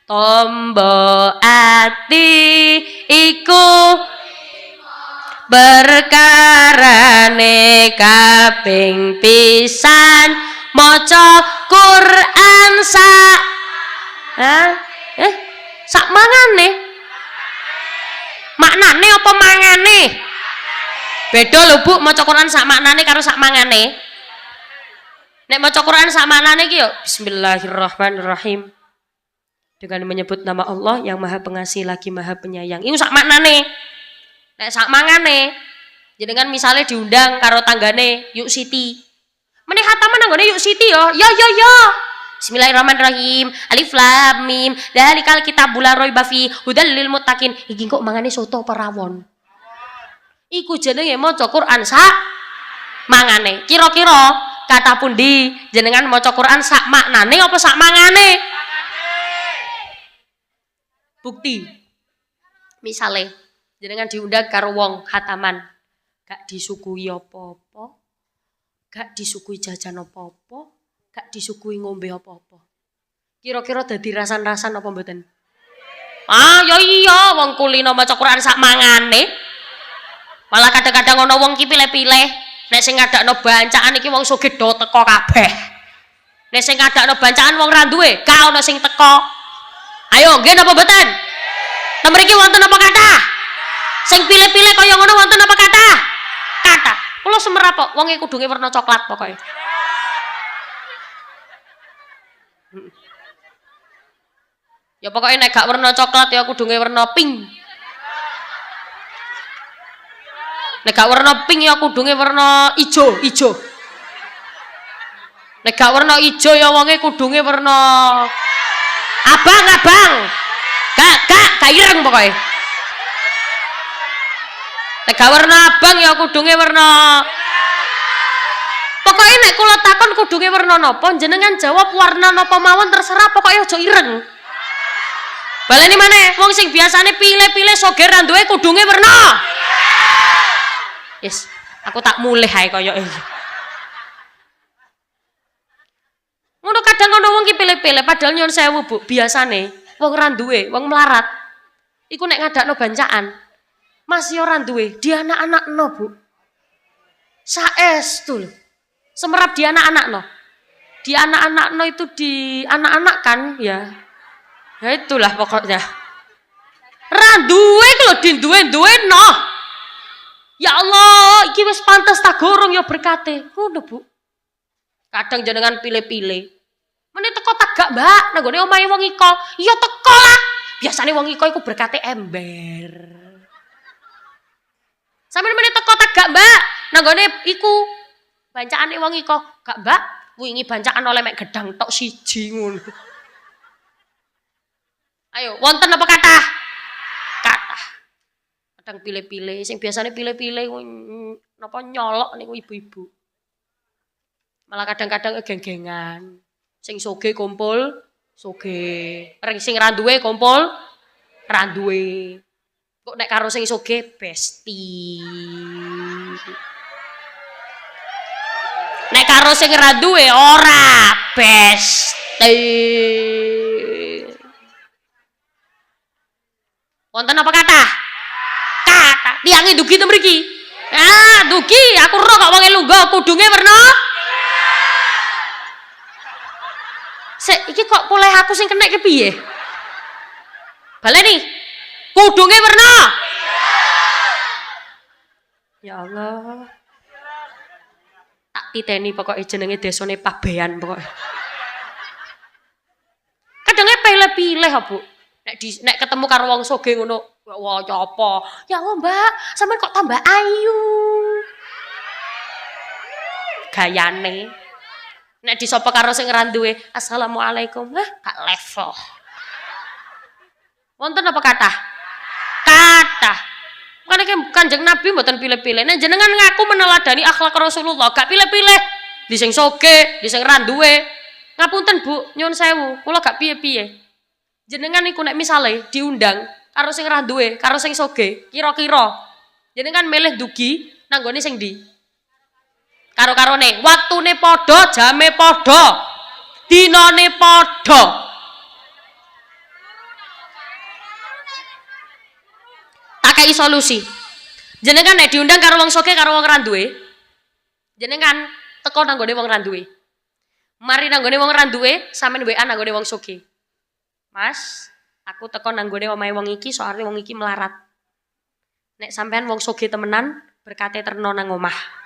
Tombo ati iku berkarane kaping pisan maca Quran sak mangane. Maknane apa mangane? Beda lho Bu, maca Quran sak maknane karo sak mangane. Nek maca Quran sak maknane iki yo bismillahirrahmanirrahim. Dengan menyebut nama Allah yang Maha Pengasih lagi Maha Penyayang. Iku sak maknane. Nek sak mangane, jenengan misalnya diundang karo tanggane Yuk Siti. Meneh hataman nanggone Yuk Siti yo. Yo. Bismillahirrahmanirrahim. Alif lam mim. Dzalikal kitabul la raiba fi hudal lil muttaqin. Iki kok mangane soto apa rawon? Iku jenenge maca Quran sak mangane. Kira-kira kata pundi jenengan maca Quran sak maknane apa sak mangane? Bukti. Misale jenengan diundang karo wong hataman, gak disuguhi apa-apa, gak disuguhi jajan apa-apa, gak disuguhi ngombe apa-apa. Kira-kira dadi rasan-rasan apa mboten? Ah, ya iya, wong kulino maca Quran sak mangane. Malah kadang-kadang ana wong ki pilih-pilih, nek sing ngadakno bancaan iki wong sugih do teko kabeh. Nek sing ngadakno bancaan wong ra duwe, gak ana sing teko. Ayo, nggih napa mboten? Nang mriki wonten apa kathah? Sing pilih-pilih kaya ngono wonten apa kathah? Kathah. Kula semerap kok, wonge kudunge werna coklat pokoke. Ya pokoknya nek gak warna coklat ya kudunge warna pink. Nek gak warna pink ya kudunge warna ijo. Nek gak warna ijo ya wonge kudunge warna abang. Gak ireng pokoknya. Nek gak warna abang ya kudunge warna. Pokoknya nek kula takon kudunge warna napa jenengan jawab warna napa mawon terserah pokoknya aja ireng. Baleni maneh wong sing biasane pilih-pilih soger ra duwe kudunge werna. Yes, aku tak mulih ae kaya iki. Ngono kadang ana wong ki pilih-pilih padahal nyon sewu Bu, biasane wong ra duwe, wong melarat. Iku nek ngadakno bancaan masih ora duwe, di anak-anakno Bu. Saestu lho. Semerap di anak-anakno. Di anak-anakno itu di anak-anak kan ya. Ya itulah pokoknya. Ra duwe lho duwe-duweno. Ya Allah, iki wis pantes ta gorong ya berkate. Ngono Bu. Kadang jenengan pilih-pilih. Meneh teko tagak, Mbak, nang gone omahe wong iko. Ya teko lah. Biasane wong iko iku berkate ember. Sampeyan meneh teko tak gak, Mbak? Nanggone iku bancakane wong iko. Gak, Mbak. Wingi bancaan oleh mek gedang tok siji ngono. Ayo, wonten apa kathah? Kathah. Kadang pilih-pilih, sing biasane pilih-pilih napa nyolok niku ibu-ibu. Malah kadang-kadang geng-gengan. Sing soge kumpul, soge. Sing ra duwe kumpul, ra duwe. Kok nek karo sing soge besti. Nek karo sing ra duwe ora besti. Wonten apa kathah? Kathah. Tiange dugi to mriki. Ah, dugi, aku ro kok wong lungguh kudunge werna. Sik, iki kok poleh aku sing kena ki piye? Baleni. Kudunge werna. Ya Allah. Tak titeni pokoke jenenge desane Pabean pokoke. Kadangnya pilih-pilih Bu. Nek ketemu karo wong soge ngono, wah apa? Ya Allah, Mbak, sampean kok tambah ayu. Gayane. Nek disapa karo sing ra duwe, Assalamualaikum. Hah, gak level. Wonten apa kathah? Kathah. Makane Kanjeng Nabi mboten pilih-pilih. Nek jenengan ngaku meneladani akhlak Rasulullah, gak pilih-pilih. Di sing soge, di sing ra duwe. Ngapunten Bu, nyuwun sewu, kula gak piye-piye. Jenengan iku nek misale diundang karo sing ra duwe, karo sing soge, kira-kira jenengan milih dugi nanggone sing ndi? Karo-karone, waktune padha, jame padha, dinane padha. Tak kei solusi. Jenengan nek diundang karo wong soge karo wong ra duwe, jenengan teko nanggone wong ra duwe. Mari nanggone wong ra duwe, sampean WA nanggone wong soge. Mas, aku teko nanggone omahe wong iki soalnya wong iki melarat. Nek sampean wong soge temenan, berkate terno nang omah.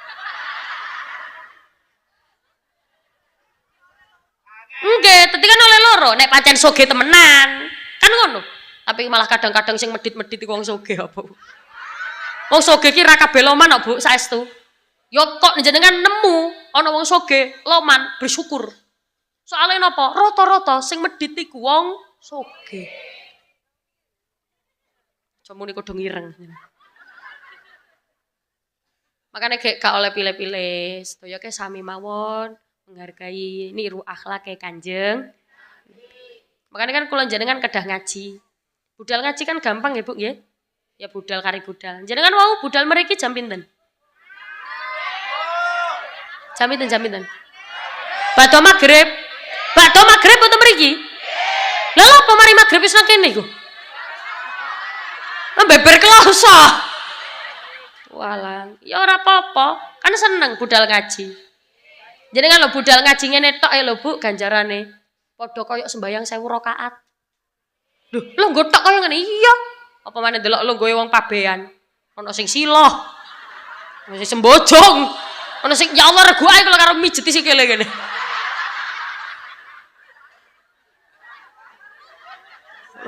Nggih, dadi kan oleh loro, nek pancen soge temenan. Kan ngono. Tapi malah kadang-kadang sing medit-medit iku wong soge apa. Wong soge ki ra kabeh loman kok, Bu, saestu. Ya kok jenengan nemu ana wong soge loman, bersyukur. Soale napa? Rata-rata sing medit iku wong soge. Comune kudu ngireng. Makanya gak oleh pilih-pilih. Sedaya ke sami mawon menghargai niru akhlak Kanjeng. Makanya kan kula jenengan kedah ngaji. Budal ngaji kan gampang ya, Bu, nggih. Ya budal kari budal. Jenengan wau budal mriki jam pinten? Jam pinten? Badhe magrib. Badhe magrib boten mriki? Lah lha apa mari magrib wis nang kene iku? Beber kloso. Walah, ya ora apa-apa. Kan seneng budal ngaji. Jenengan lho budal ngaji ngene tok ya lho Bu, ganjarane padha kaya sembayang 1000 rakaat. Lho, lungguh tok kaya ngene. Iya. Apa maneh delok lungguhe wong Pabean. Ana sing siloh. Ana sing sembojong. Ana sing ya Allah rego ae kalau karo mijeti sikile ngene.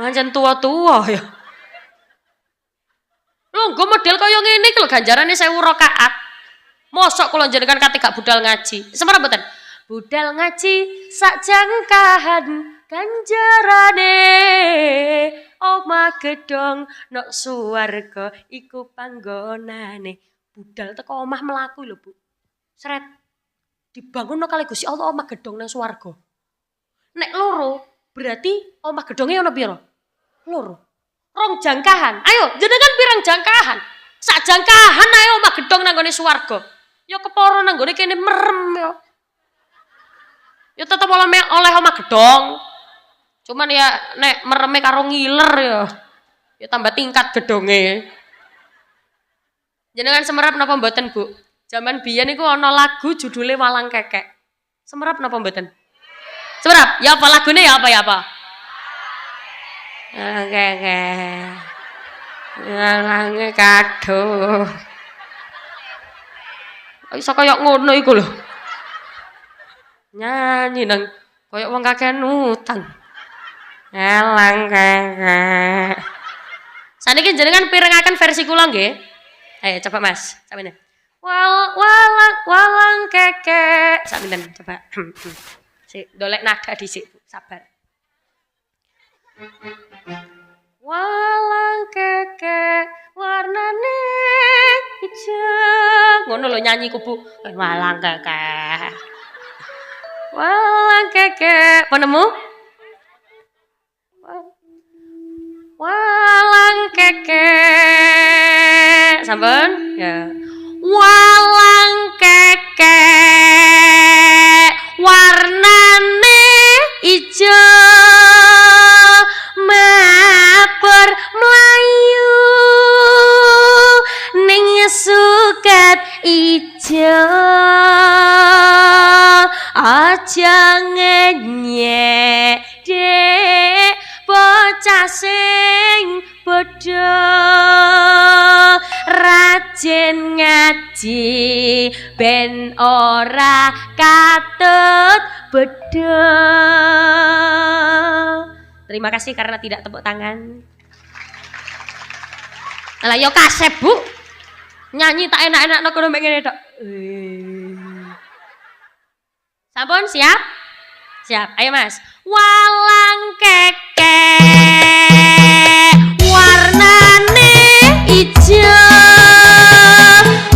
Pancen tua-tua ya. Lungguh model kaya ngene iki lho ganjarane 1000 rakaat. Mosok kula njenengan kate gak budal ngaji. Semara mboten? Budal ngaji sak jangkahan ganjarane omah gedong nok suwarga iku panggonane. Budal teko omah mlaku lho, Bu. Sret. Dibangun kali Gusti Allah omah gedong nang swarga. Nek loro berarti omah gedonge ana pira? Loro. Rong jangkahan. Ayo, jenengan pirang jangkahan? Sak jangkahan ae omah gedong nang gone swarga. Ya kepara nang gone kene merem ya. Ya tetep oleh omah gedong. Cuman ya nek mereme karo ngiler ya. Ya tambah tingkat gedonge. Jenengan semerap napa mboten, Bu? Zaman biyen iku ana lagu judule Walang Kekek. Semerap napa mboten? Semerap? Ya apa lagune ya apa ya apa? Kekek. Walange kaduh. Iso kaya ngono iku lho. Nyanyi nang kaya wong kakean utang. Walang Kekek. Saniki jenengan pirengaken versi kula nggih. Ayo coba Mas, sampeyan. Walang keke. Sampeyan coba. Sik, dolek nada dhisik, sabar. Walang keke warnane ijo. Ngono lho nyanyi ku Bu. Walang keke. Walang keke. Penemu? Walang keke. Sampun? Ya. Walang keke warnane ijo. Maper mlayu ning suket ijo. Aja ngenyek dek bocah sing bodho rajin ngaji ben ora katut bodho. Terima kasih karena tidak tepuk tangan. Lah yo kasep Bu. Nyanyi tak enak-enak kono mek ngene tok. Sampun siap? Siap. Ayo Mas. Walang keke warnane ijo.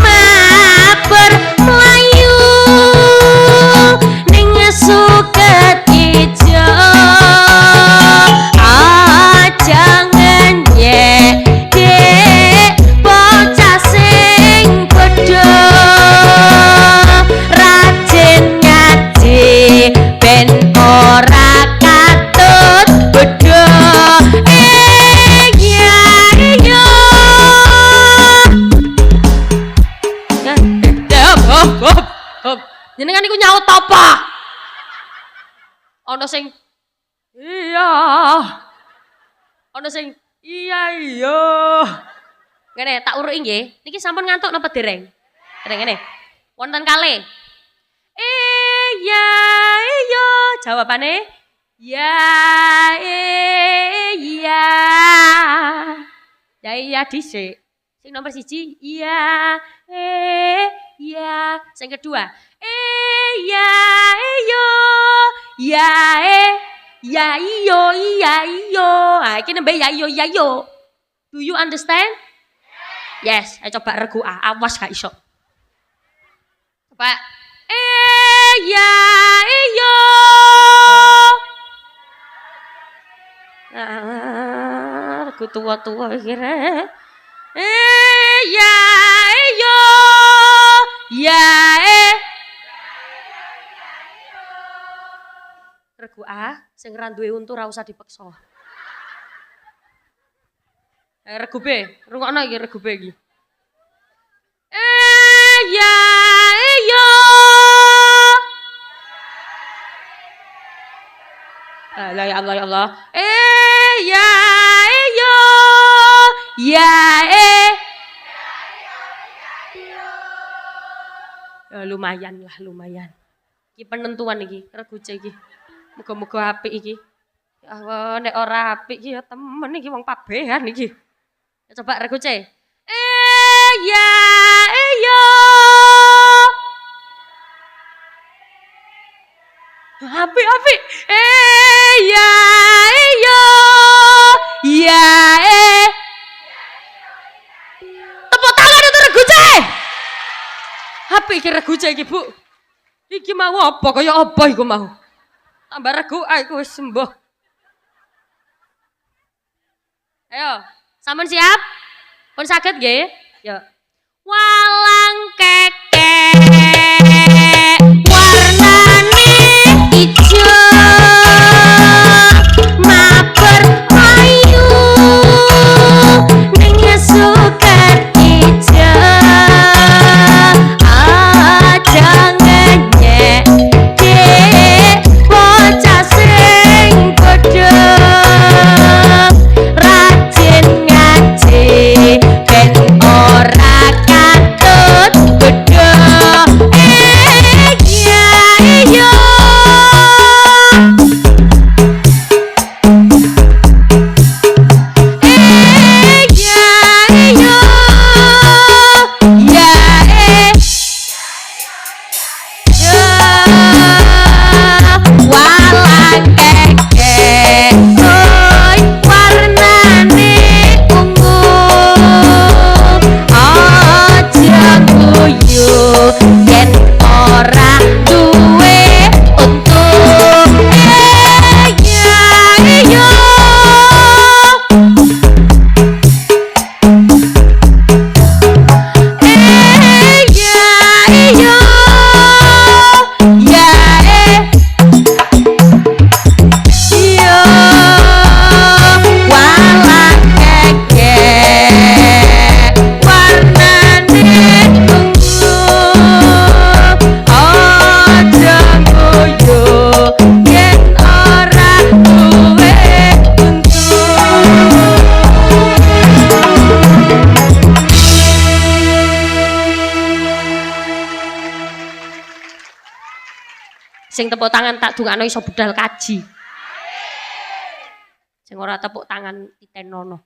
Maper mlayu ning suket ijo. Aja ngenyek dek bocah sing bodho rajin ngaji ben ora katut bodho. Jenengan iku nyaut apa? Ana sing iya. Ana sing iya. Ngene tak uruki nggih. Niki sampun ngantuk napa dereng? Ngene. Wonten kalih. Iya. Jawabane ya iya. Ya iya dhisik. Sing nomor 1 iya. Iya. Sing kedua iya iyo. Ya ya iyo. Ah iki nembe ya iyo. Do you understand? Yes, ayo coba regu awas gak iso. Coba ya iyo. Regu tua-tua iki rek. Ya iyo. Ya regu sing ora duwe untu ora usah dipeksa. Regu B, rungokno iki regu B iki. Ya iyo. La ya Allah ya Allah. Ya iyo. Ya lumayan lah, lumayan. Iki penentuan iki, regu C iki. Muga-muga apik iki. Ya Allah, nek ora apik iki ya temen iki wong pabehan iki. Coba regu C. Ya iyo. Apik. Ya iyo. Ya tepuk tangan untuk regu C. Apik iki regu C iki, Bu. Iki mau apa kaya apa iku mau? Tambah regu iku wis sembuh. Ayo, sampun siap? Pun saged nggih? Yo. Walang keke warnane ijo. Maper mlayu ning suket ijo. Aja ngenyek dek bocah sing bodho rajin ngaji ben ora katut bodho. Sing tepuk tangan tak dungakno iso budal kaji. Sing ora tepuk tangan titenono.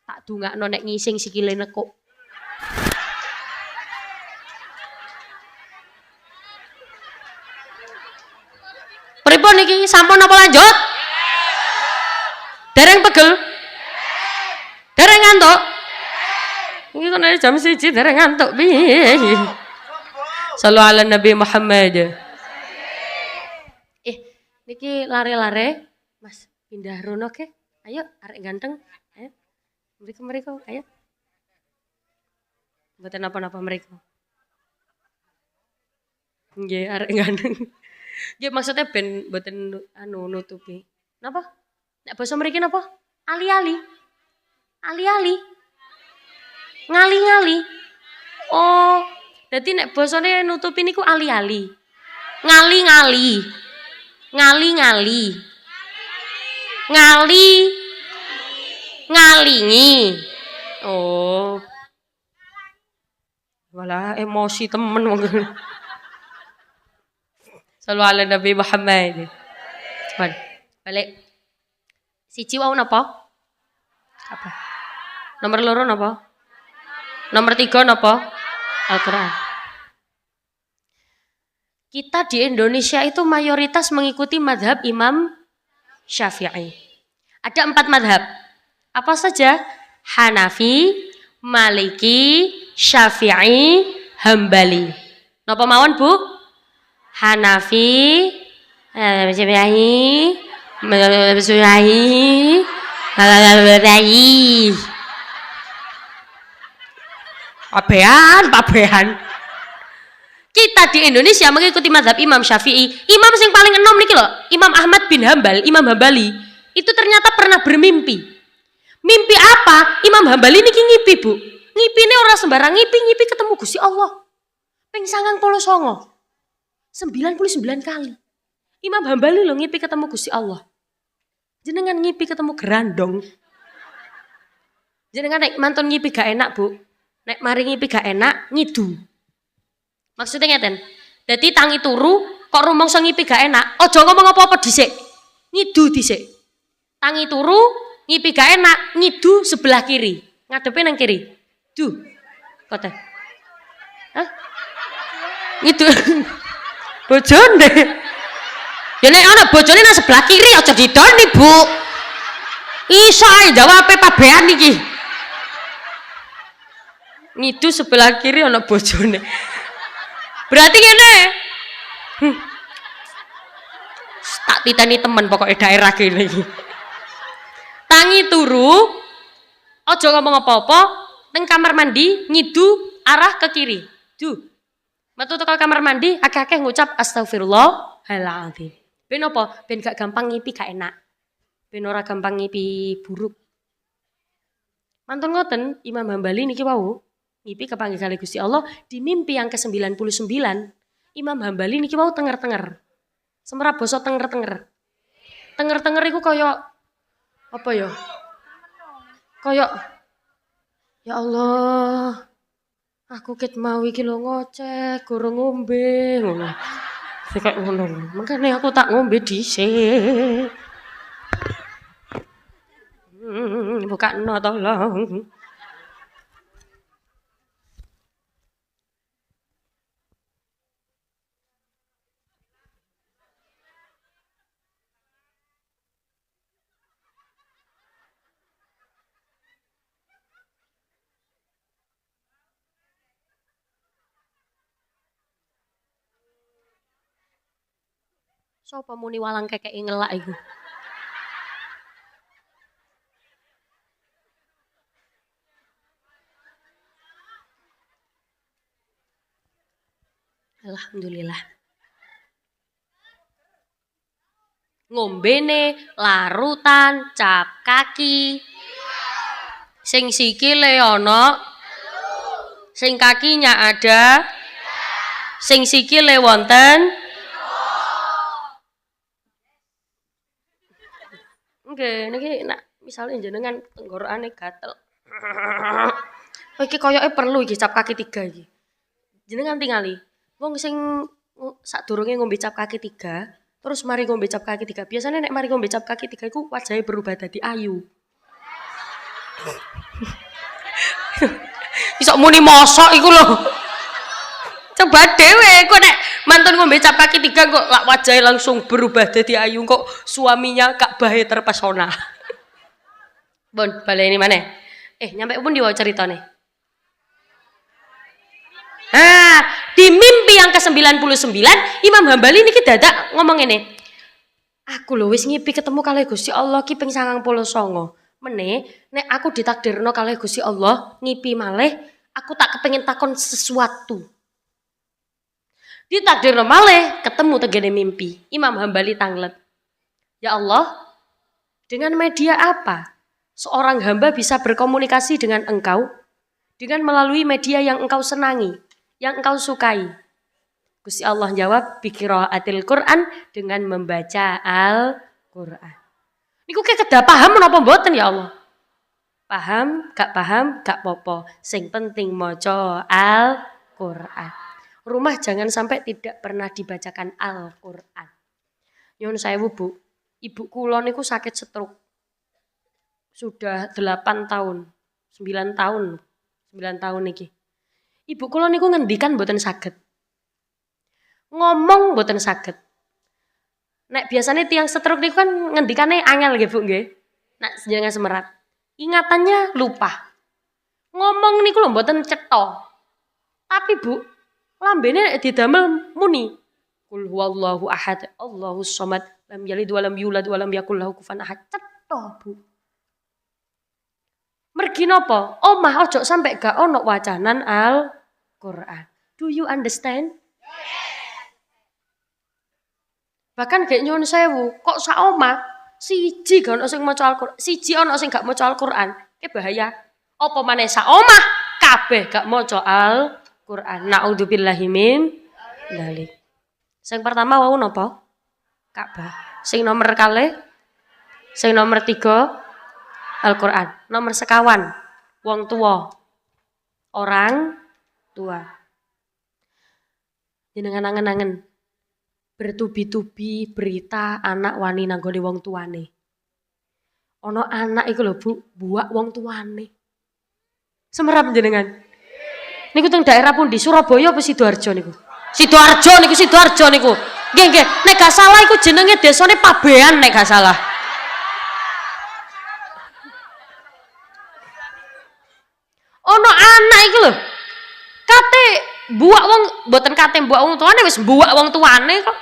Tak dungakno nek ngising sikile nekuk. Pripun niki sampun apa lanjut? Dereng pegel? Dereng ngantuk? Iki kok jam 1 dereng ngantuk piye? Sallu ala Nabi Muhammad. Niki lare-lare. Mas pindah rono ke? Ayo arek ganteng. Ayo. Mereka ayo. Mboten napa-napa mereka. Nggih arek ganteng. Nggih maksudnya ben mboten nutupi. Napa? Nek basa mriki napa? Ali-ali. Ali-ali. Ngali-ngali. Oh, dadi nek basane nutupi niku ali-ali. Ngali-ngali. Ngali-ngali. Ngali. Ngalingi. Oh. Walah emosi temen wong. Sallu ala Nabi Muhammad. Balik. Siji wau napa? Apa? Nomor loro napa? Nomor 3 napa? Al-Quran. Kita di Indonesia itu mayoritas mengikuti madhab Imam Syafi'i. Ada 4 madhab. Apa saja? Hanafi, Maliki, Syafi'i, Hambali. Napa mawon Bu? Hanafi, Syafi'i, Hambali. Pabean. Kita di Indonesia mengikuti mazhab Imam Syafi'i. Imam yang paling enom niki loh, Imam Ahmad bin Hambal, Imam Hambali. Itu ternyata pernah bermimpi. Mimpi apa? Imam Hambali niki ngipi, Bu. Ngipine ora sembarang ngipi ketemu Gusti Allah. Ping 99. 99 kali. Imam Hambali lho ngipi ketemu Gusti Allah. Jenengan ngipi ketemu gerandong. Jenengan nek mantun ngipi gak enak, Bu. Nek mari ngipi gak enak, ngidu. Maksudnya ngeten. Dadi tangi turu, kok rumangsa ngipi gak enak, aja ngomong apa-apa dhisik. Ngidu dhisik. Tangi turu, ngipi gak enak, ngidu sebelah kiri. Ngadepe nang kiri. Du. Kote. Hah? Ngidu. Bojone. Ya nek ana bojone nang sebelah kiri aja didoni, Bu. Iso ae jawabe pabean iki. Ngidu sebelah kiri ana bojone. Berarti ngene. Tak titeni temen pokoknya daerah kene iki. Tangi turu, aja ngomong apa-apa, teng kamar mandi ngidu arah ke kiri. Du. Metu teko kamar mandi akeh-akeh ngucap astagfirullahaladzim. Ben apa? Ben gak gampang ngipi gak enak. Ben ora gampang ngipi buruk. Mantun ngoten Imam Hambali niki wau ngipi kepanggih kali Gusti Allah di mimpi yang ke-99. Imam Hambali niki wau tenger-tenger. Semerap basa tenger-tenger. Tenger-tenger iku kaya apa ya? Kaya ya Allah. Aku ket mau iki lho ngoceh, gorong ngombe ngono. Kayak ngono. Makane aku tak ngombe dhisik. Bukakno tolong. Sopo muni walang kekeki ngelak iku? Alhamdulillah. Ngombene larutan cap kaki. Sing sikile ana, sing kakinya ada, sing sikile wonten. Nggih, niki nek misale jenengan tenggorokane gatel. Oh iki koyoke perlu iki cap kaki 3 iki. Jenengan tingali. Wong sing sadurunge ngombe cap kaki 3, terus mari ngombe cap kaki 3. Biasanya nek mari ngombe cap kaki 3 iku wajahnya berubah dadi ayu. Iso muni mosok iku lho. Coba dhewe kok nek mantun ngombe cap kaki 3 kok lak wajahnya langsung berubah dadi ayu kok suaminya Kak Bahe terpesona. Bon, baleni maneh. Nyampe pun diwaca ceritane. Di mimpi yang ke-99 Imam Hambali niki dadak ngomong ngene. Aku lho wis ngipi ketemu kalih Gusti Allah ki ping 99. Meneh nek aku ditakdirno kalih Gusti Allah ngipi malih, aku tak kepengin takon sesuatu. Ditakdirno malih ketemu tegene mimpi. Imam Hambali tanglet. Ya Allah, dengan media apa seorang hamba bisa berkomunikasi dengan engkau? Dengan melalui media yang engkau senangi, yang engkau sukai. Gusti Allah jawab biqiraatil Quran, dengan membaca Al-Quran. Niku ke kedah paham menapa mboten ya Allah? Paham, gak popo. Sing penting maca Al-Quran. Rumah jangan sampai tidak pernah dibacakan Al-Quran. Nyuwun sewu Bu, ibu kula niku sakit stroke. Sudah 8 tahun, 9 tahun niki. Ibu kula niku ngendikan mboten saged. Ngomong mboten saged. Nek biasanya tiang stroke niku kan ngendikane angel nggih Bu nggih. Nek jenengan semerat. Ingatannya lupa. Ngomong niku lho mboten cetha. Tapi Bu, lambene nek didamel muni. Qul huwallahu ahad, Allahus samad, lam yalid wa lam yulad wa lam yakul lahu kufuwan ahad. Cetha Bu. Mergi napa? Omah ojo sampai gak ono wacanan Al-Quran. Do you understand? Bahkan gak nyuwun sewu, kok sak omah siji gak ono sing maca Al-Quran, siji ono sing gak maca Al-Quran, ke bahaya. Apa maneh sak omah kabeh gak maca Al-Quran. Naudzubillahi min dzalik. Sing pertama wau napa? Ka'bah. Sing nomor kalih, sing nomor 3 Al-Quran. Nomor sekawan, wong tua, orang tua. Jenengan angen-angen bertubi-tubi berita anak wani nanggone wong tuane. Ono anak iku lho Bu, buak wong tuane. Semerap jenengan. Niku teng daerah pundi? Surabaya apa Sidoarjo niku? Sidoarjo niku. Nggih. Nek gak salah iku jenenge desane Pabean nek gak salah. Ono anak iku lho. Kate buak wong mboten kate buak wong tuane wis buak wong tuane kok.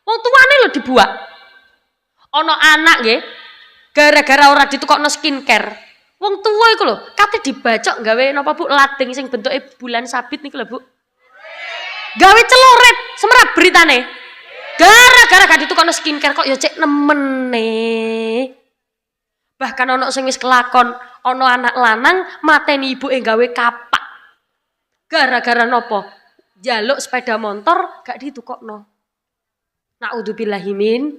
Wong tuane lho dibuak. Ono anak nggih. Gara-gara ora ditukokno skincare. Wong tua iku lho, kate dibacok gawe napa Bu lading sing bentuke bulan sabit niku lho Bu. Gawe celoret, semerap beritane. Gara-gara gak ditukokno skincare kok ya cek nemene. Bahkan ono sing wis kelakon, ono anak lanang mateni ibuke gawe kapak. Gara-gara nopo? Jaluk sepeda motor gak ditukokno. Naudzubillahi min.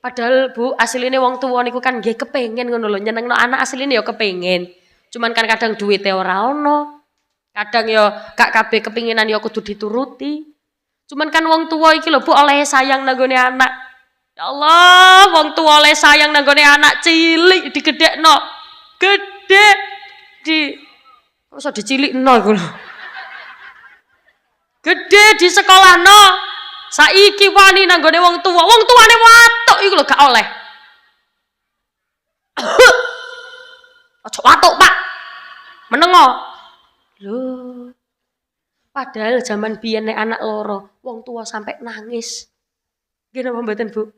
Padahal Bu, asline wong tuwa niku kan nggih kepengin ngono lho, nyenengno anak asline ya kepengin. Cuman kan kadang duwite ora ono. Kadang ya gak kabeh kepinginan ya kudu dituruti. Cuman kan wong tuwa iki lho Bu oleh sayang nanggone anak. Ya Allah, wong tua oleh sayang nanggone anak cilik digedhekno. Gedhe di usah dicilikno iku lho. Gedhe di sekolahno. Saiki wani nanggone wong tua. Wong tuane watuk iku lho gak oleh. Aja watuk, Pak. Menengo. Lho. Padahal zaman biyen nek anak loro, wong tua sampai nangis. Nggih napa mboten, Bu?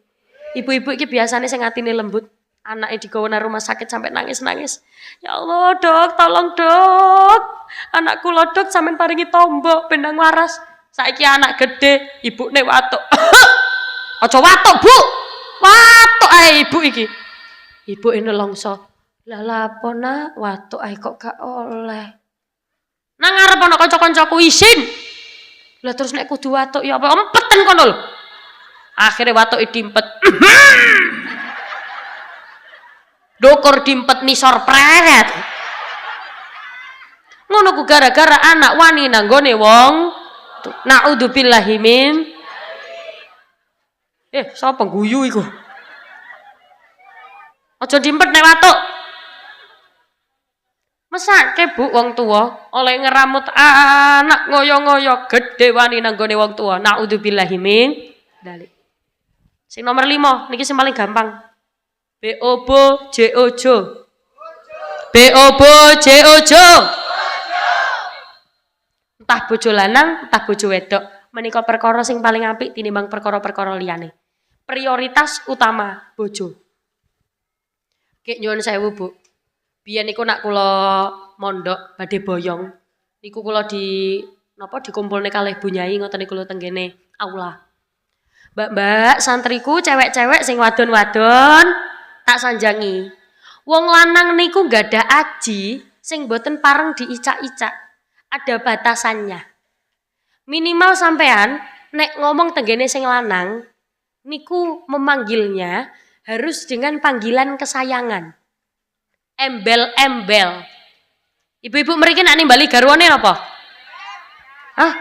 Ibu-ibu iki biasanya sing atine lembut, anaknya digawa nang rumah sakit sampai nangis-nangis. Ya Allah, Dok, tolong Dok. Anakku lho Dok, sampean paringi tombok benang waras. Saiki anak gede, ibune watuk. Aja watuk, Bu. Watuk ae ibu iki. Ibuke nelongso. Lah lapo nak, watuk ae kok gak oleh. Nang ngarep ana kanca-kancaku isin. Lah terus nek kudu watuk ya apa empeten kono lho. Akhirnya watuk dimpet. Dokor dimpet nisor pret. Ngono ku gara-gara anak wani nanggone wong. Naudzubillahi min Sapa guyu iku? Aja diempet nek watuk. Mesake Bu wong tua oleh ngeramut anak ngoyo-ngoyo gedhe wani nanggone wong tua. Naudzubillahi min dzalik. Sing nomor 5 niki sing paling gampang. Bobo jojo. Bobo jojo. Entah bojo lanang, entah bojo wedok. Menika perkara sing paling apik tinimbang perkara-perkara liyane. Prioritas utama bojo. Kek nyuwun sewu, Bu. Biyen niku nak kula mondok badhe boyong. Niku kula dikumpulne kalih Bu Nyai ngoten niku lho tenggene aula. Mbak-mbak santriku cewek-cewek sing wadon-wadon tak sanjangi. Wong lanang niku nggak ada aji sing boten pareng diicak-icak. Ada batasannya. Minimal sampean nek ngomong tenggene sing lanang niku memanggilnya harus dengan panggilan kesayangan. Embel-embel. Ibu-ibu mriki nak nimbali garwane napa? Hah?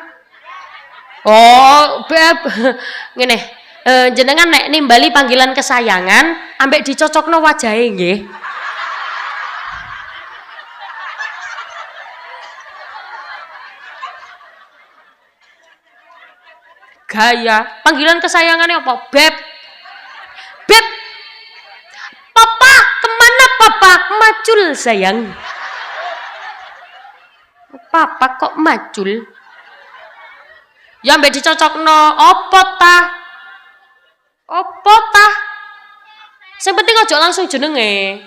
Oh, beb. Ngene. Jenengan nek nimbali panggilan kesayangan ambek dicocokno wajahe nggih. Gaya. Panggilan kesayangannya apa? Beb. Beb. Papa, kemana papa? Macul sayang. Papa kok macul? Ya mbak dicocokno opo tah? Opo tah? Sing penting aja langsung jenenge.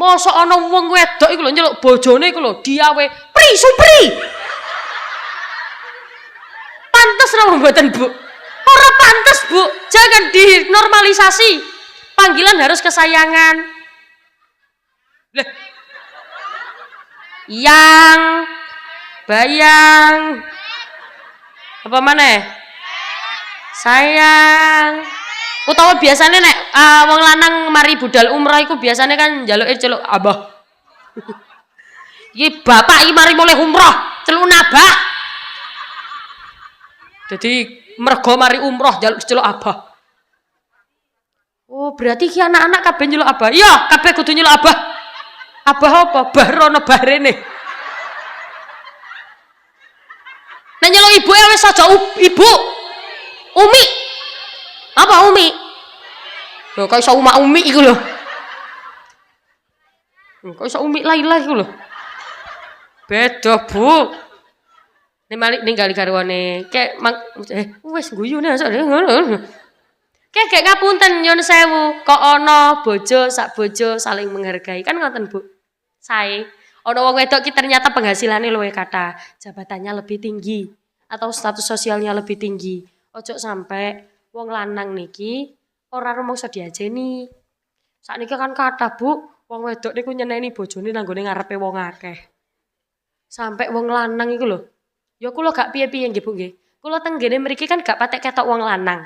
Mosok ana wong wedok iku lho nyeluk bojone iku lho diawe Pri Supri. Pantes napa mboten, Bu? Ora pantes, Bu. Jangan dinormalisasi. Panggilan harus kesayangan. Lah. Yang bayang apa maneh? Sayang. Utawa biasanya nek wong lanang mari budal umrah iku biasanya kan njaluke celuk abah. Iki bapak iki mari mulai umrah, celuk nabah. Jadi mergo mari umroh celuk abah. Oh, berarti ki anak-anak kabeh nyeluk abah. Iya, kabeh kudu nyeluk abah. Abah apa? Bahrono bahrene. Nek nyeluk ibu wis aja ibu. Umi. Apa Umi? Lho kok iso Umi iku lho. Kok iso Umi Laila iku lho. Beda, Bu. Ninggali garwane kek wis guyune ngono. Kek ngapunten nyun sewu, kok ana bojo sak bojo saling menghargai. Kan ngoten, Bu. Sae. Ana wong wedok ki ternyata penghasilannya luwih kathah, jabatannya lebih tinggi atau status sosialnya lebih tinggi. Ojo sampai wong lanang niki ora rumangsa diajeni. Sakniki kan kathah, Bu, wong wedok niku nyeneni bojone nanggone ngarepe wong akeh. Sampai wong lanang iku lho. Ya kula gak piye-piye nggih Bu nggih. Kula tenggene mriki kan gak patek ketok wong lanang.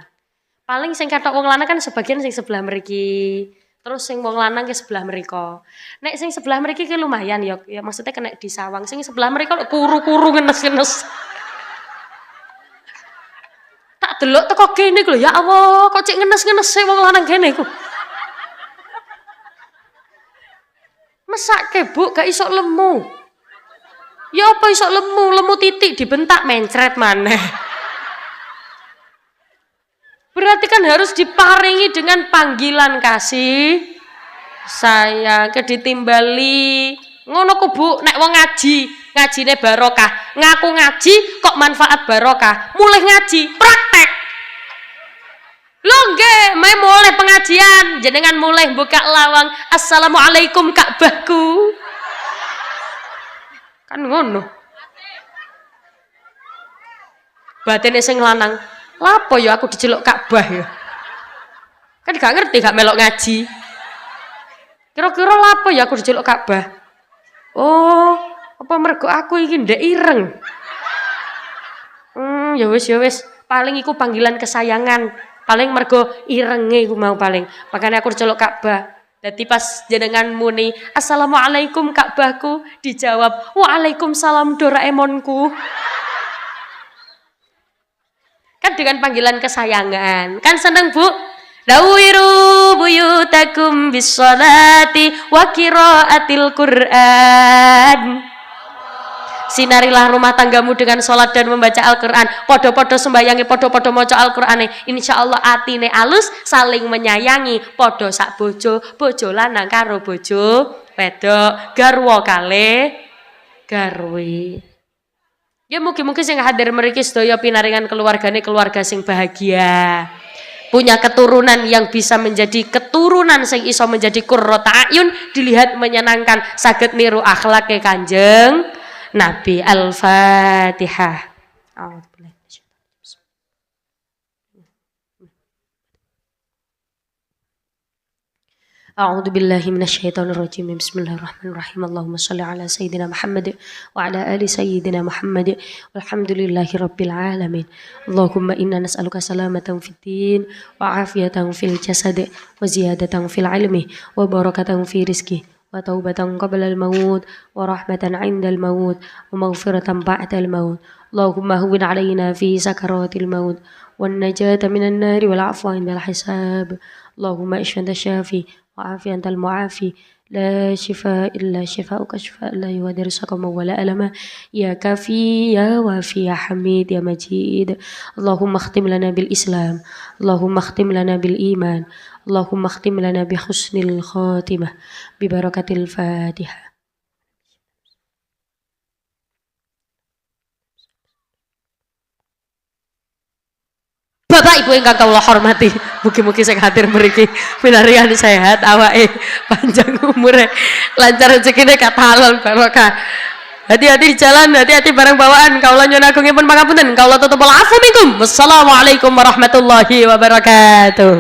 Paling sing ketok wong lanang kan sebagian sing sebelah mriki. Terus sing wong lanang ke sebelah mriko. Nek sing sebelah mriki ki lumayan ya maksudnya kena disawang. Sing sebelah mriko kuru-kuru ngenes-ngenes. Tak delok teko kene ku lho ya Allah, kok cek ngenes-ngenes wong lanang kene iku. Mesake Bu gak iso lemu. Ya apa iso lemu titik dibentak mencret maneh. Berarti kan harus diparingi dengan panggilan kasih sayang, ditimbali. Ngono ku Bu, nek wong ngajine barokah. Ngaku ngaji kok manfaat barokah. Mulih ngaji, praktek. Lho nggih, mulai pengajian, jenengan mulai buka lawang. Assalamualaikum Ka'bahku. Kan ngono. Batine sing lanang, lapo ya aku diceluk Ka'bah ya. Kan gak ngerti, gak melok ngaji. Kira-kira lapo ya aku diceluk Ka'bah. Oh, apa mergo aku iki ndek ireng. Ya wis, paling iku panggilan kesayangan. Paling mergo irenge iku mau paling. Makanya aku diceluk Ka'bah. Dadi pas jenengan muni Assalamualaikum Ka'bahku, dijawab Waalaikumsalam Doraemonku. Kan dengan panggilan kesayangan. Kan seneng, Bu? Dawiru buyutakum bis-sholati wa qiraatil Qur'an. Sinarilah rumah tanggamu dengan sholat dan membaca Al-Quran. Podo-podo sembayangi, podo-podo maca Al-Qur'ane. Insyaallah atine alus, saling menyayangi. Podo sak bojo, bojo lanang karo bojo wedok, garwa kale garwe. Ya mugi-mugi sing hadir mriki sedaya pinaringan keluargane keluarga sing bahagia. Punya keturunan yang bisa menjadi keturunan sing iso menjadi qurrata ayun, dilihat menyenangkan, saged niru akhlake Kanjeng Nabi. Al-Fatihah. A'udzu billahi minasyaitonir rajim. Bismillahirrahmanirrahim. Allahumma shalli ala sayyidina Muhammad wa ala ali sayyidina Muhammad. Walhamdulillahi rabbil alamin. Allahumma inna nas'aluka salamatan fid din wa afiyatan fil jasad wa ziyadatan fil ilmi wa barakatan fi rizqi wa taubatan qabla al maut wa rahmatan 'inda al maut wa maghfiratan ba'da al maut. Allahumma hawwin 'alaina fi sakaratil maut wan najata minan nari wal 'afwa 'inda al hisab. Allahumma ishfina syafi وعافية أنت المعافي لا شفاء إلا شفاؤك شفاء لا يغادر سقما ولا ألما يا كافي يا وافي يا حميد يا مجيد. اللهم اختم لنا بالإسلام، اللهم اختم لنا بالإيمان، اللهم اختم لنا بحسن الخاتمة ببركة الفاتحة. Bapak Ibu ingkang kawula hormati, mugi-mugi sing hadir mriki pinarian sehat, awake panjang umure, lancar rezekine katalol barokah. Hati-hati di jalan, hati-hati barang bawaan. Kawula nyuwun agungipun pangapunten, kawula tutup afu minkum. Wassalamualaikum warahmatullahi wabarakatuh.